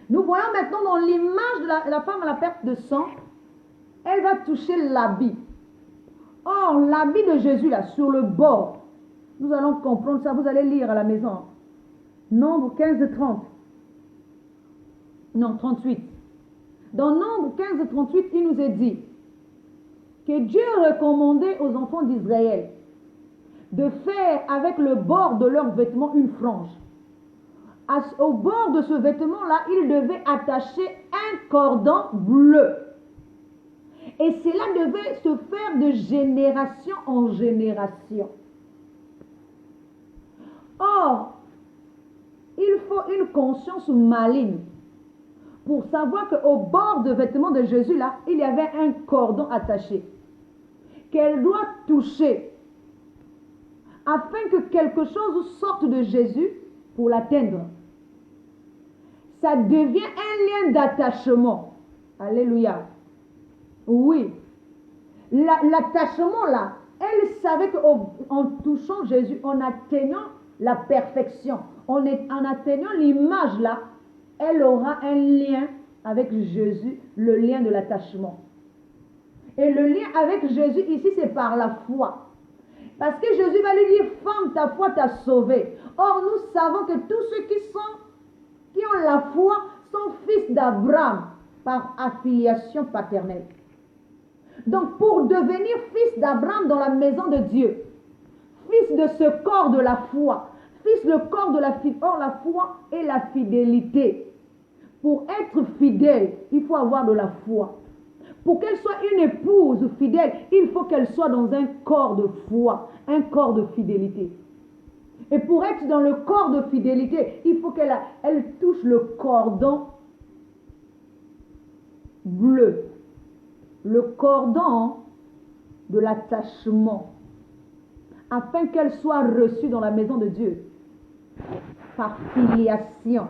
Nous voyons maintenant dans l'image de la femme à la perte de sang, elle va toucher l'habit. Or, l'habit de Jésus là, sur le bord, nous allons comprendre ça, vous allez lire à la maison. Nombre 15-30. Non, 38. Dans Nombre 15-38, il nous est dit que Dieu recommandait aux enfants d'Israël de faire avec le bord de leur vêtement une frange. Au bord de ce vêtement-là, ils devaient attacher un cordon bleu. Et cela devait se faire de génération en génération. Or, il faut une conscience maligne pour savoir qu'au bord de vêtements de Jésus, là, il y avait un cordon attaché qu'elle doit toucher afin que quelque chose sorte de Jésus pour l'atteindre. Ça devient un lien d'attachement. Alléluia. Oui. L'attachement là, elle savait qu'en touchant Jésus, en atteignant la perfection, en atteignant l'image là, elle aura un lien avec Jésus, le lien de l'attachement. Et le lien avec Jésus ici, c'est par la foi. Parce que Jésus va lui dire, femme, ta foi t'a sauvée. Or, nous savons que tous ceux qui ont la foi sont fils d'Abraham par affiliation paternelle. Donc, pour devenir fils d'Abraham dans la maison de Dieu, fils de ce corps de la foi, fils le corps de la foi et la fidélité. Pour être fidèle, il faut avoir de la foi. Pour qu'elle soit une épouse fidèle, il faut qu'elle soit dans un corps de foi, un corps de fidélité. Et pour être dans le corps de fidélité, il faut qu'elle touche le cordon bleu, le cordon de l'attachement, afin qu'elle soit reçue dans la maison de Dieu par filiation.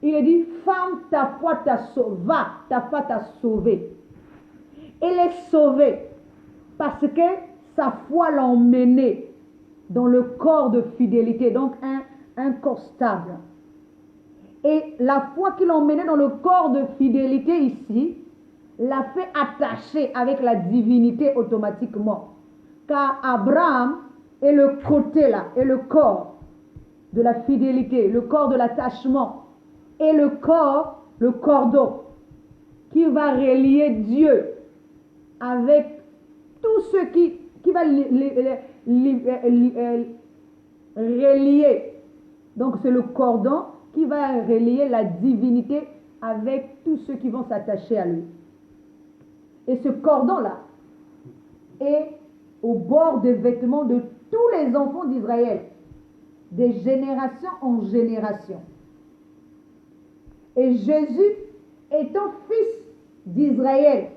Il est dit, femme, ta foi t'a sauvée, va, ta foi t'a sauvée. Elle est sauvée parce que sa foi l'a emmenée dans le corps de fidélité, donc un corps stable. Et la foi qui l'a emmenée dans le corps de fidélité ici, l'a fait attacher avec la divinité automatiquement. Car Abraham est le côté là, est le corps de la fidélité, le corps de l'attachement. Et le corps, le cordon, qui va relier Dieu avec tout ce qui va relier. Donc c'est le cordon qui va relier la divinité avec tous ceux qui vont s'attacher à lui. Et ce cordon-là est au bord des vêtements de tous les enfants d'Israël, de génération en génération. Et Jésus, étant fils d'Israël,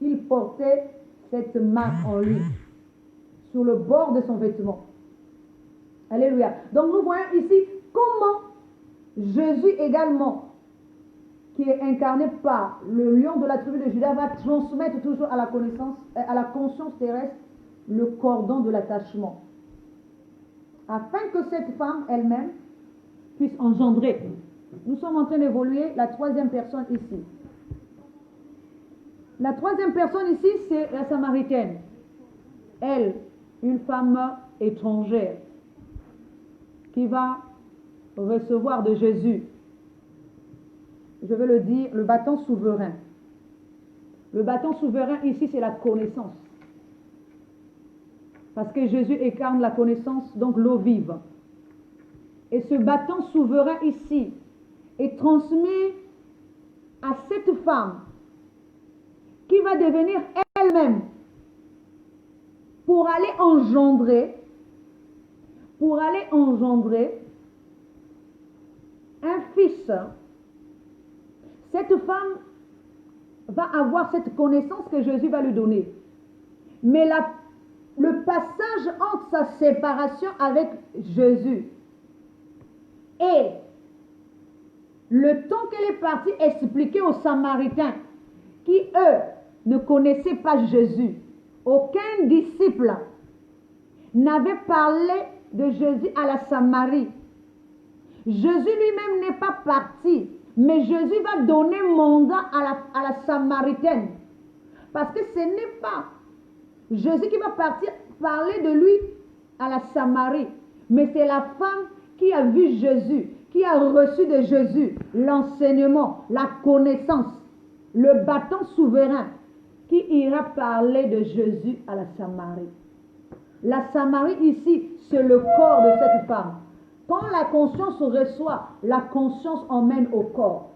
il portait cette marque en lui, sur le bord de son vêtement. Alléluia. Donc nous voyons ici comment Jésus également, qui est incarné par le lion de la tribu de Juda, va transmettre toujours à la connaissance, à la conscience terrestre, le cordon de l'attachement. Afin que cette femme elle-même puisse engendrer. Nous sommes en train d'évoluer la troisième personne ici. La troisième personne ici, c'est la Samaritaine. Elle, une femme étrangère, qui va recevoir de Jésus, je vais le dire, le bâton souverain. Le bâton souverain ici, c'est la connaissance. Parce que Jésus incarne la connaissance, donc l'eau vive. Et ce bâton souverain ici est transmis à cette femme qui va devenir elle-même pour aller engendrer un fils. Cette femme va avoir cette connaissance que Jésus va lui donner. Mais le passage entre sa séparation avec Jésus et le temps qu'elle est partie expliquer aux Samaritains qui, eux, ne connaissaient pas Jésus. Aucun disciple n'avait parlé de Jésus à la Samarie. Jésus lui-même n'est pas parti, mais Jésus va donner mandat à la Samaritaine. Parce que ce n'est pas Jésus qui va partir parler de lui à la Samarie, mais c'est la femme qui a vu Jésus, qui a reçu de Jésus l'enseignement, la connaissance, le bâton souverain, qui ira parler de Jésus à la Samarie. La Samarie ici, c'est le corps de cette femme. Quand la conscience reçoit, la conscience emmène au corps.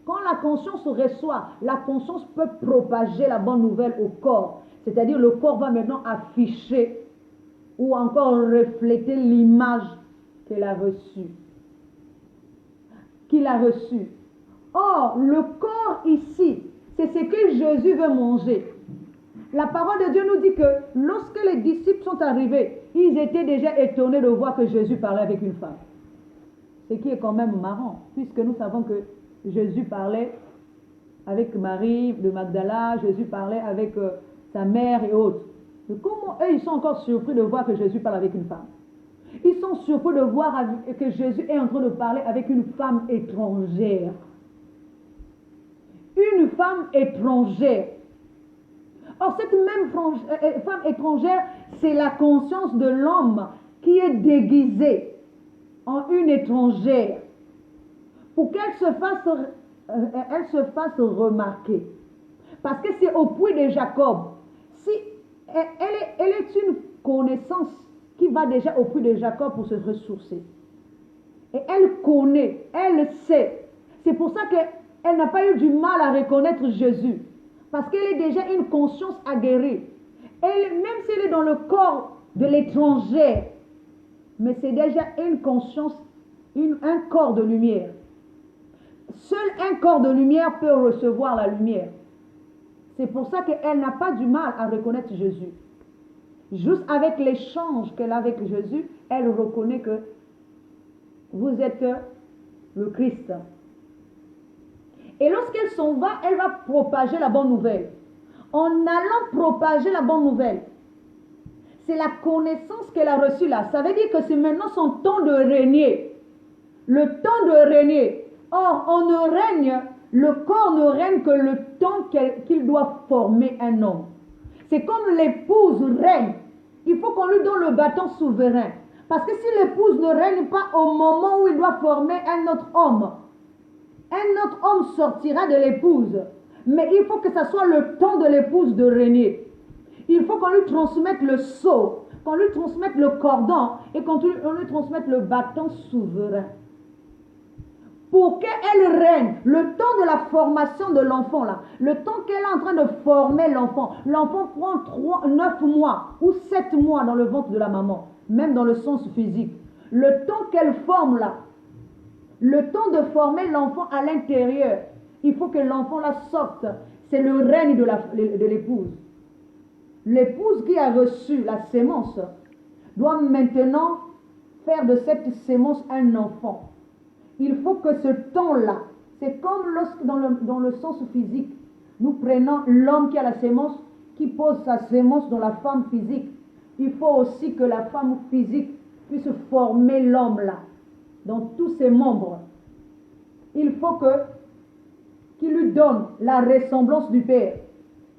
Quand la conscience reçoit, la conscience peut propager la bonne nouvelle au corps. C'est-à-dire le corps va maintenant afficher ou encore refléter l'image qu'elle a reçue. Qu'il a reçue. Or, le corps ici, c'est ce que Jésus veut manger. La parole de Dieu nous dit que lorsque les disciples sont arrivés, ils étaient déjà étonnés de voir que Jésus parlait avec une femme. Ce qui est quand même marrant, puisque nous savons que Jésus parlait avec Marie de Magdala, Jésus parlait avec sa mère et autres. Mais comment eux, ils sont encore surpris de voir que Jésus parle avec une femme? Ils sont surpris de voir que Jésus est en train de parler avec une femme étrangère. Une femme étrangère. Or, cette même femme étrangère, c'est la conscience de l'homme qui est déguisé en une étrangère pour qu'elle se fasse remarquer. Parce que c'est au puits de Jacob. Si elle est une connaissance qui va déjà au puits de Jacob pour se ressourcer. Et elle connaît, elle sait. C'est pour ça qu'elle n'a pas eu du mal à reconnaître Jésus. Parce qu'elle est déjà une conscience aguerrie. Même si elle est dans le corps de l'étrangère, mais c'est déjà une conscience, un corps de lumière. Seul un corps de lumière peut recevoir la lumière. C'est pour ça qu'elle n'a pas du mal à reconnaître Jésus. Juste avec l'échange qu'elle a avec Jésus, elle reconnaît que vous êtes le Christ. Et lorsqu'elle s'en va, elle va propager la bonne nouvelle. En allant propager la bonne nouvelle, c'est la connaissance qu'elle a reçue là. Ça veut dire que c'est maintenant son temps de régner. Le temps de régner. Or, on ne règne, le corps ne règne que le temps qu'il doit former un homme. C'est comme l'épouse règne. Il faut qu'on lui donne le bâton souverain. Parce que si l'épouse ne règne pas au moment où il doit former un autre homme sortira de l'épouse. Mais il faut que ce soit le temps de l'épouse de régner. Il faut qu'on lui transmette le sceau, qu'on lui transmette le cordon et qu'on lui transmette le bâton souverain. Pour qu'elle règne, le temps de la formation de l'enfant là, le temps qu'elle est en train de former l'enfant prend 9 mois ou 7 mois dans le ventre de la maman, même dans le sens physique. Le temps qu'elle forme là, le temps de former l'enfant à l'intérieur, il faut que l'enfant là sorte. C'est le règne de l'épouse. L'épouse qui a reçu la sémence doit maintenant faire de cette sémence un enfant. Il faut que ce temps-là, c'est comme lorsque dans le sens physique, nous prenons l'homme qui a la sémence, qui pose sa sémence dans la femme physique. Il faut aussi que la femme physique puisse former l'homme là, dans tous ses membres. Il faut qu'il lui donne la ressemblance du Père,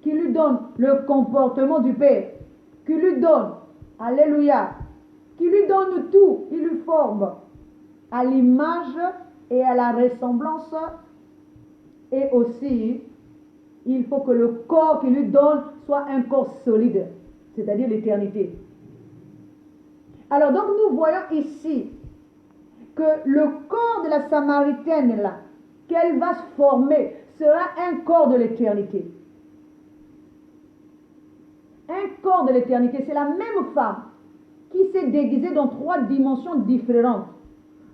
qu'il lui donne le comportement du Père, qu'il lui donne, alléluia, qu'il lui donne tout, il lui forme à l'image et à la ressemblance. Et aussi, il faut que le corps qu'il lui donne soit un corps solide, c'est-à-dire l'éternité. Alors donc nous voyons ici que le corps de la Samaritaine là, qu'elle va se former, sera un corps de l'éternité. Un corps de l'éternité, c'est la même femme qui s'est déguisée dans 3 dimensions différentes.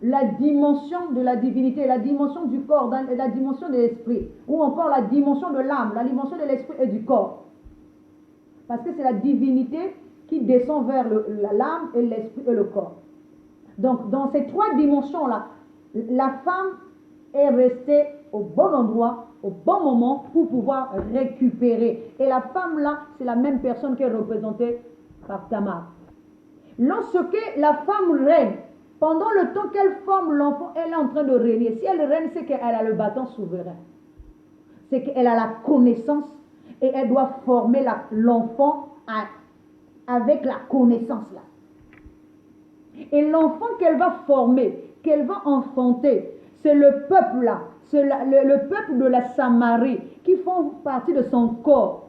La dimension de la divinité, la dimension du corps, la dimension de l'esprit, ou encore la dimension de l'âme, la dimension de l'esprit et du corps. Parce que c'est la divinité qui descend vers l'âme et l'esprit et le corps. Donc, dans ces 3 dimensions-là, la femme est restée au bon endroit, au bon moment, pour pouvoir récupérer. Et la femme-là, c'est la même personne qui est représentée par Tamar. Lorsque la femme règne, pendant le temps qu'elle forme l'enfant, elle est en train de régner. Si elle règne, c'est qu'elle a le bâton souverain. C'est qu'elle a la connaissance et elle doit former l'enfant avec la connaissance là. Et l'enfant qu'elle va former, qu'elle va enfanter, c'est le peuple là, c'est le peuple de la Samarie qui font partie de son corps.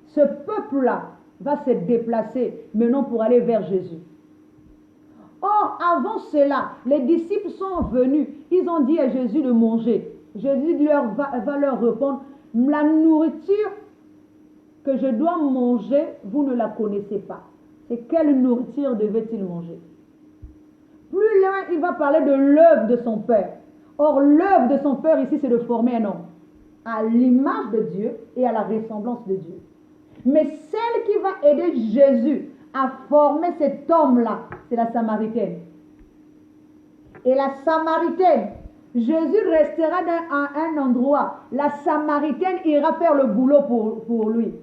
Ce peuple là va se déplacer maintenant pour aller vers Jésus. Or, avant cela, les disciples sont venus, ils ont dit à Jésus de manger. Jésus va leur répondre, la nourriture que je dois manger, vous ne la connaissez pas. C'est quelle nourriture devait-il manger? Plus loin, il va parler de l'œuvre de son Père. Or, l'œuvre de son Père ici, c'est de former un homme à l'image de Dieu et à la ressemblance de Dieu. Mais celle qui va aider Jésus à former cet homme-là, c'est la Samaritaine. Et la Samaritaine, Jésus restera à un endroit. La Samaritaine ira faire le boulot pour lui.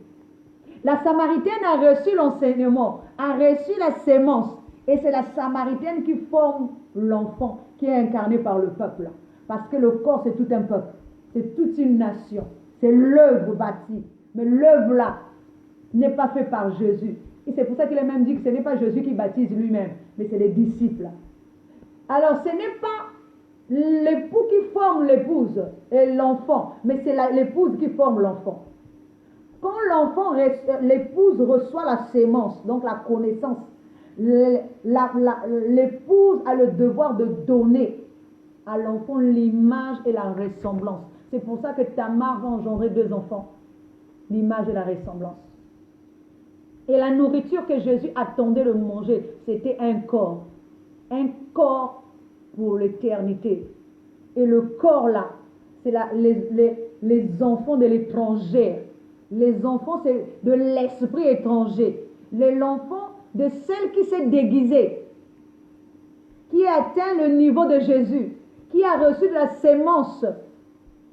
La Samaritaine a reçu l'enseignement, a reçu la sémence. Et c'est la Samaritaine qui forme l'enfant qui est incarné par le peuple. Parce que le corps, c'est tout un peuple. C'est toute une nation. C'est l'œuvre bâtie. Mais l'œuvre là n'est pas faite par Jésus. Et c'est pour ça qu'il a même dit que ce n'est pas Jésus qui baptise lui-même, mais c'est les disciples. Alors ce n'est pas l'époux qui forme l'épouse et l'enfant, mais c'est l'épouse qui forme l'enfant. Quand l'épouse reçoit la sémence, donc la connaissance, l'épouse a le devoir de donner à l'enfant l'image et la ressemblance. C'est pour ça que Tamar va engendrer 2 enfants, l'image et la ressemblance. Et la nourriture que Jésus attendait de manger, c'était un corps pour l'éternité. Et le corps là, c'est les enfants de l'étranger. Les enfants, c'est de l'esprit étranger. L'enfant de celle qui s'est déguisée, qui a atteint le niveau de Jésus, qui a reçu de la sémence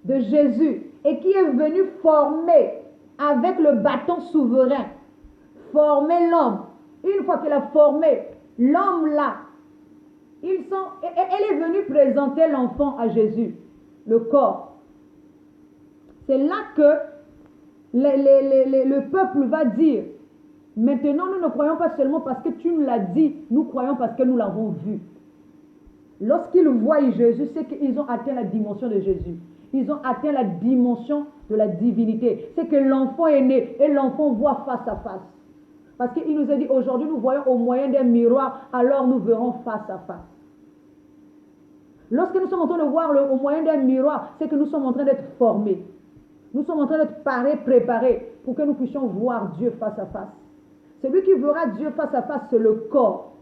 de Jésus et qui est venu former avec le bâton souverain, former l'homme. Une fois qu'il a formé l'homme là, elle est venue présenter l'enfant à Jésus, le corps. C'est là que le peuple va dire, maintenant nous ne croyons pas seulement parce que tu nous l'as dit, nous croyons parce que nous l'avons vu. Lorsqu'ils voient Jésus, c'est qu'ils ont atteint la dimension de Jésus. Ils ont atteint la dimension de la divinité. C'est que l'enfant est né et l'enfant voit face à face. Parce qu'il nous a dit, aujourd'hui nous voyons au moyen d'un miroir, alors nous verrons face à face. Lorsque nous sommes en train de voir au moyen d'un miroir, c'est que nous sommes en train d'être formés. Nous sommes en train d'être préparés pour que nous puissions voir Dieu face à face. Celui qui verra Dieu face à face, c'est le corps.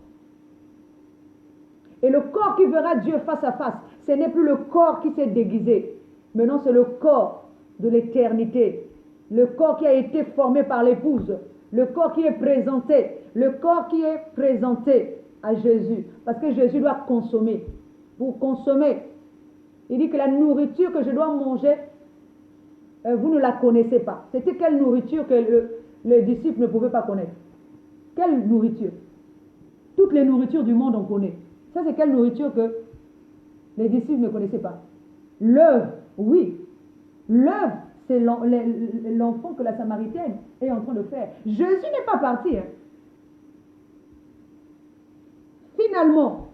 Et le corps qui verra Dieu face à face, ce n'est plus le corps qui s'est déguisé. Maintenant, c'est le corps de l'éternité. Le corps qui a été formé par l'épouse. Le corps qui est présenté. Le corps qui est présenté à Jésus. Parce que Jésus doit consommer. Pour consommer, il dit que la nourriture que je dois manger, vous ne la connaissez pas. C'était quelle nourriture que les disciples ne pouvaient pas connaître? Quelle nourriture? Toutes les nourritures du monde, on connaît. Ça, c'est quelle nourriture que les disciples ne connaissaient pas? L'œuvre, oui. L'œuvre, c'est l'enfant que la Samaritaine est en train de faire. Jésus n'est pas parti. Finalement,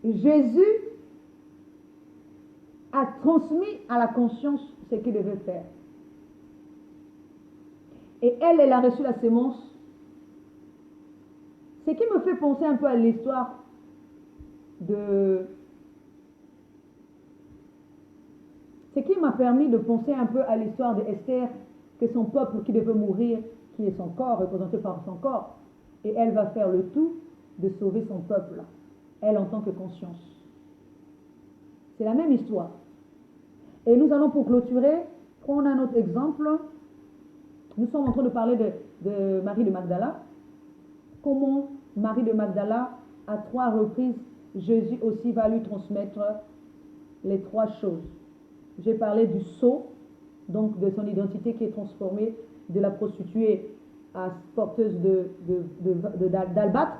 Jésus a transmis à la conscience ce qu'il devait faire. Et elle a reçu la sémence. Ce qui me fait penser un peu à l'histoire de... Ce qui m'a permis de penser un peu à l'histoire d'Esther, que son peuple qui devait mourir, qui est son corps, représenté par son corps, et elle va faire le tout de sauver son peuple, elle en tant que conscience. C'est la même histoire. Et nous allons pour clôturer, prendre un autre exemple. Nous sommes en train de parler de Marie de Magdala. Comment Marie de Magdala, à 3 reprises, Jésus aussi va lui transmettre les 3 choses. J'ai parlé du sceau, donc de son identité qui est transformée de la prostituée à porteuse d'albâtre.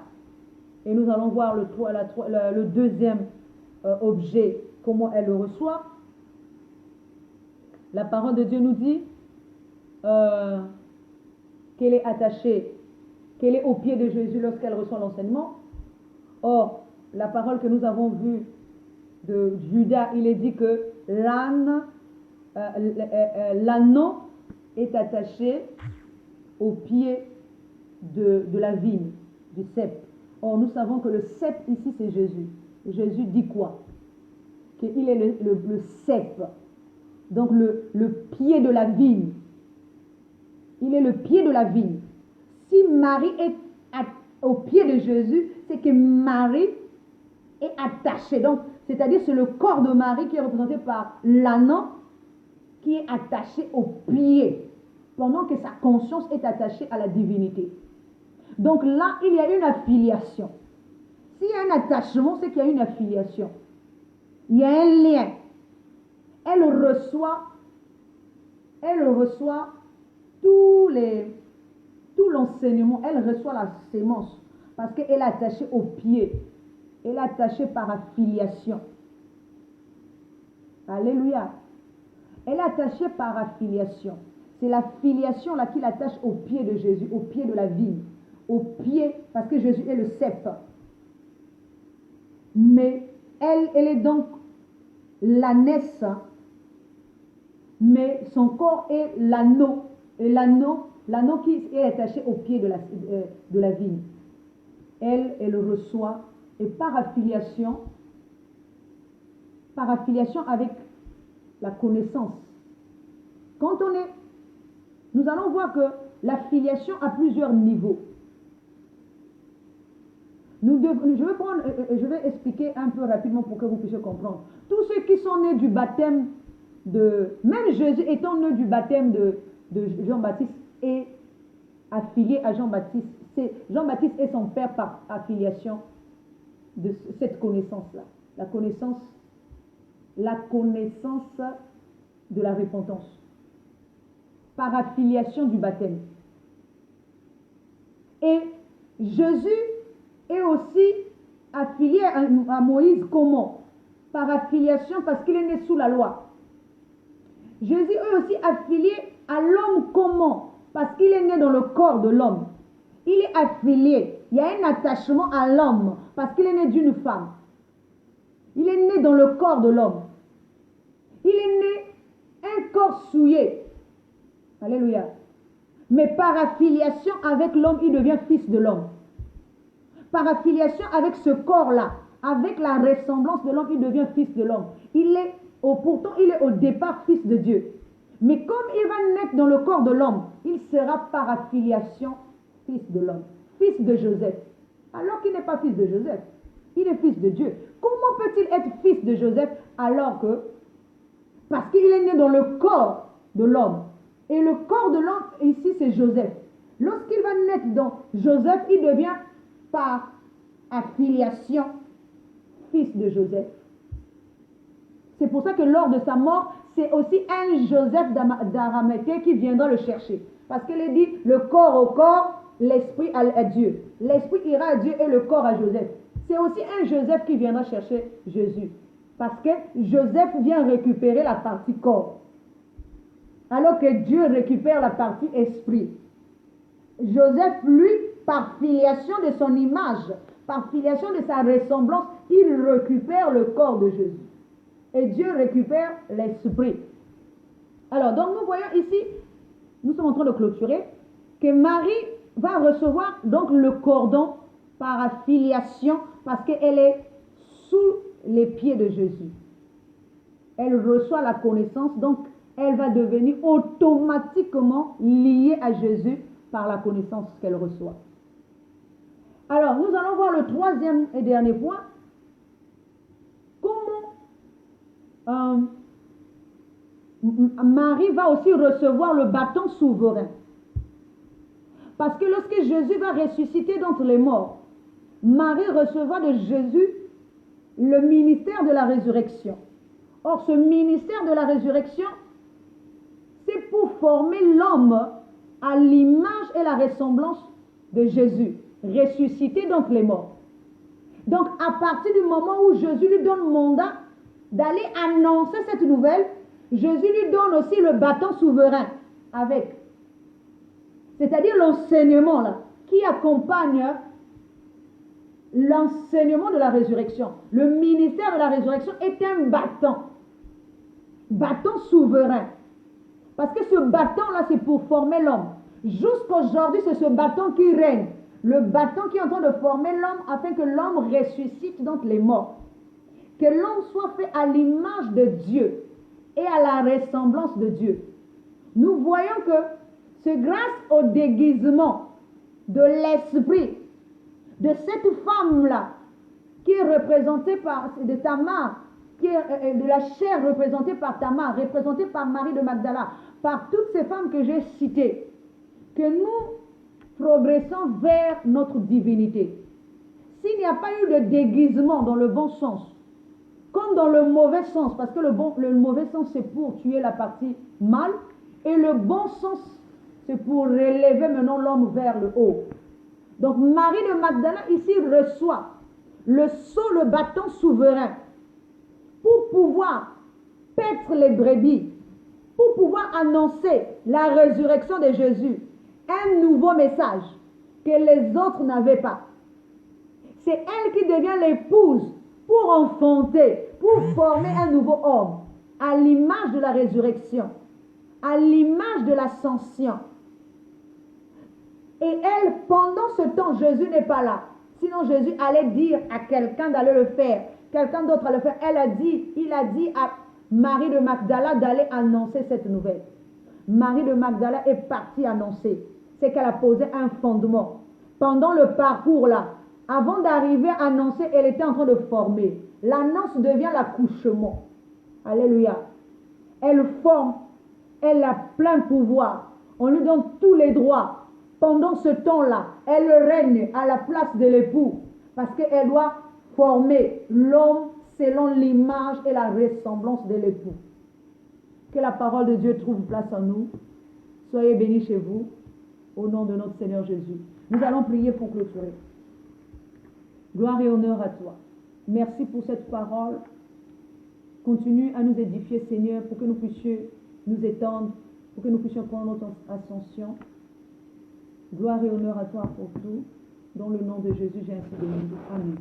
Et nous allons voir le deuxième objet, comment elle le reçoit. La parole de Dieu nous dit qu'elle est attachée, qu'elle est au pied de Jésus lorsqu'elle reçoit l'enseignement. Or, la parole que nous avons vue de Judas, il est dit que l'anneau est attaché au pied de la vigne, du cep. Or, nous savons que le cep ici, c'est Jésus. Jésus dit quoi? Qu'il est le cep, donc le pied de la vigne. Il est le pied de la vigne. Si Marie est au pied de Jésus, c'est que Marie est attachée. Donc, c'est-à-dire c'est le corps de Marie qui est représenté par l'anneau qui est attaché au pied, pendant que sa conscience est attachée à la divinité. Donc là, il y a une affiliation. S'il y a un attachement, c'est qu'il y a une affiliation. Il y a un lien. Elle reçoit tout l'enseignement, elle reçoit la sémence parce qu'elle est attachée au pied. Elle est attachée par affiliation. Alléluia. Elle est attachée par affiliation. C'est la filiation là qui l'attache au pied de Jésus, au pied de la vigne. Au pied, parce que Jésus est le cep. Mais elle est donc l'ânesse, mais son corps est l'anneau. Et l'anneau qui est attaché au pied de la vigne. Elle reçoit, et par affiliation avec la connaissance. Nous allons voir que la filiation a plusieurs niveaux. Je vais expliquer un peu rapidement pour que vous puissiez comprendre. Tous ceux qui sont nés du baptême même Jésus étant né du baptême de Jean-Baptiste est affilié à Jean-Baptiste. Jean-Baptiste est son père par affiliation de cette connaissance-là. La connaissance de la repentance. Par affiliation du baptême. Et Jésus est aussi affilié à Moïse. Comment? Par affiliation parce qu'il est né sous la loi. Jésus est aussi affilié à l'homme. Comment? Parce qu'il est né dans le corps de l'homme. Il est affilié. Il y a un attachement à l'homme parce qu'il est né d'une femme. Il est né dans le corps de l'homme. Il est né un corps souillé. Alléluia. Mais par affiliation avec l'homme, il devient fils de l'homme. Par affiliation avec ce corps-là, avec la ressemblance de l'homme, il devient fils de l'homme. Pourtant, il est au départ fils de Dieu. Mais comme il va naître dans le corps de l'homme, il sera par affiliation fils de l'homme, fils de Joseph. Alors qu'il n'est pas fils de Joseph, il est fils de Dieu. Comment peut-il être fils de Joseph alors que, parce qu'il est né dans le corps de l'homme, et le corps de l'homme ici c'est Joseph. Lorsqu'il va naître dans Joseph, il devient par affiliation fils de Joseph. C'est pour ça que lors de sa mort, c'est aussi un Joseph d'Arimathée qui viendra le chercher. Parce qu'il est dit, le corps au corps, l'esprit à Dieu. L'esprit ira à Dieu et le corps à Joseph. C'est aussi un Joseph qui viendra chercher Jésus. Parce que Joseph vient récupérer la partie corps. Alors que Dieu récupère la partie esprit. Joseph, lui, par filiation de son image, par filiation de sa ressemblance, il récupère le corps de Jésus. Et Dieu récupère l'esprit. Alors, donc nous voyons ici, nous sommes en train de clôturer, que Marie va recevoir donc le cordon par affiliation parce qu'elle est sous les pieds de Jésus. Elle reçoit la connaissance, donc elle va devenir automatiquement liée à Jésus par la connaissance qu'elle reçoit. Alors, nous allons voir le troisième et dernier point. Marie va aussi recevoir le bâton souverain. Parce que lorsque Jésus va ressusciter d'entre les morts, Marie recevra de Jésus le ministère de la résurrection. Or, ce ministère de la résurrection, c'est pour former l'homme à l'image et la ressemblance de Jésus, ressuscité d'entre les morts. Donc, à partir du moment où Jésus lui donne mandat d'aller annoncer cette nouvelle, Jésus lui donne aussi le bâton souverain avec. C'est-à-dire l'enseignement là, qui accompagne l'enseignement de la résurrection. Le ministère de la résurrection est un bâton souverain. Parce que ce bâton-là, c'est pour former l'homme. Jusqu'aujourd'hui, c'est ce bâton qui règne. Le bâton qui est en train de former l'homme afin que l'homme ressuscite donc les morts. Que l'homme soit fait à l'image de Dieu et à la ressemblance de Dieu. Nous voyons que c'est grâce au déguisement de l'esprit de cette femme-là, qui est représentée de Tamar, qui est de la chair représentée par Tamar, représentée par Marie de Magdala, par toutes ces femmes que j'ai citées, que nous progressons vers notre divinité. S'il n'y a pas eu de déguisement dans le bon sens, comme dans le mauvais sens, parce que le mauvais sens c'est pour tuer la partie mal, et le bon sens c'est pour relever maintenant l'homme vers le haut. Donc Marie de Magdala ici reçoit le sceau, le bâton souverain, pour pouvoir paître les brebis, pour pouvoir annoncer la résurrection de Jésus, un nouveau message que les autres n'avaient pas. C'est elle qui devient l'épouse pour enfanter, pour former un nouveau homme, à l'image de la résurrection, à l'image de l'ascension. Et elle, pendant ce temps, Jésus n'est pas là. Sinon, Jésus allait dire à quelqu'un d'aller le faire. Quelqu'un d'autre allait le faire. Il a dit à Marie de Magdala d'aller annoncer cette nouvelle. Marie de Magdala est partie annoncer. C'est qu'elle a posé un fondement. Pendant le parcours là, avant d'arriver à annoncer, elle était en train de former. L'annonce devient l'accouchement. Alléluia. Elle forme. Elle a plein pouvoir. On lui donne tous les droits. Pendant ce temps-là, elle règne à la place de l'époux parce qu'elle doit former l'homme selon l'image et la ressemblance de l'époux. Que la parole de Dieu trouve place en nous. Soyez bénis chez vous au nom de notre Seigneur Jésus. Nous allons prier pour clôturer. Gloire et honneur à toi. Merci pour cette parole. Continue à nous édifier, Seigneur, pour que nous puissions nous étendre, pour que nous puissions prendre notre ascension. Gloire et honneur à toi pour tout. Dans le nom de Jésus, j'ai ainsi béni. Amen.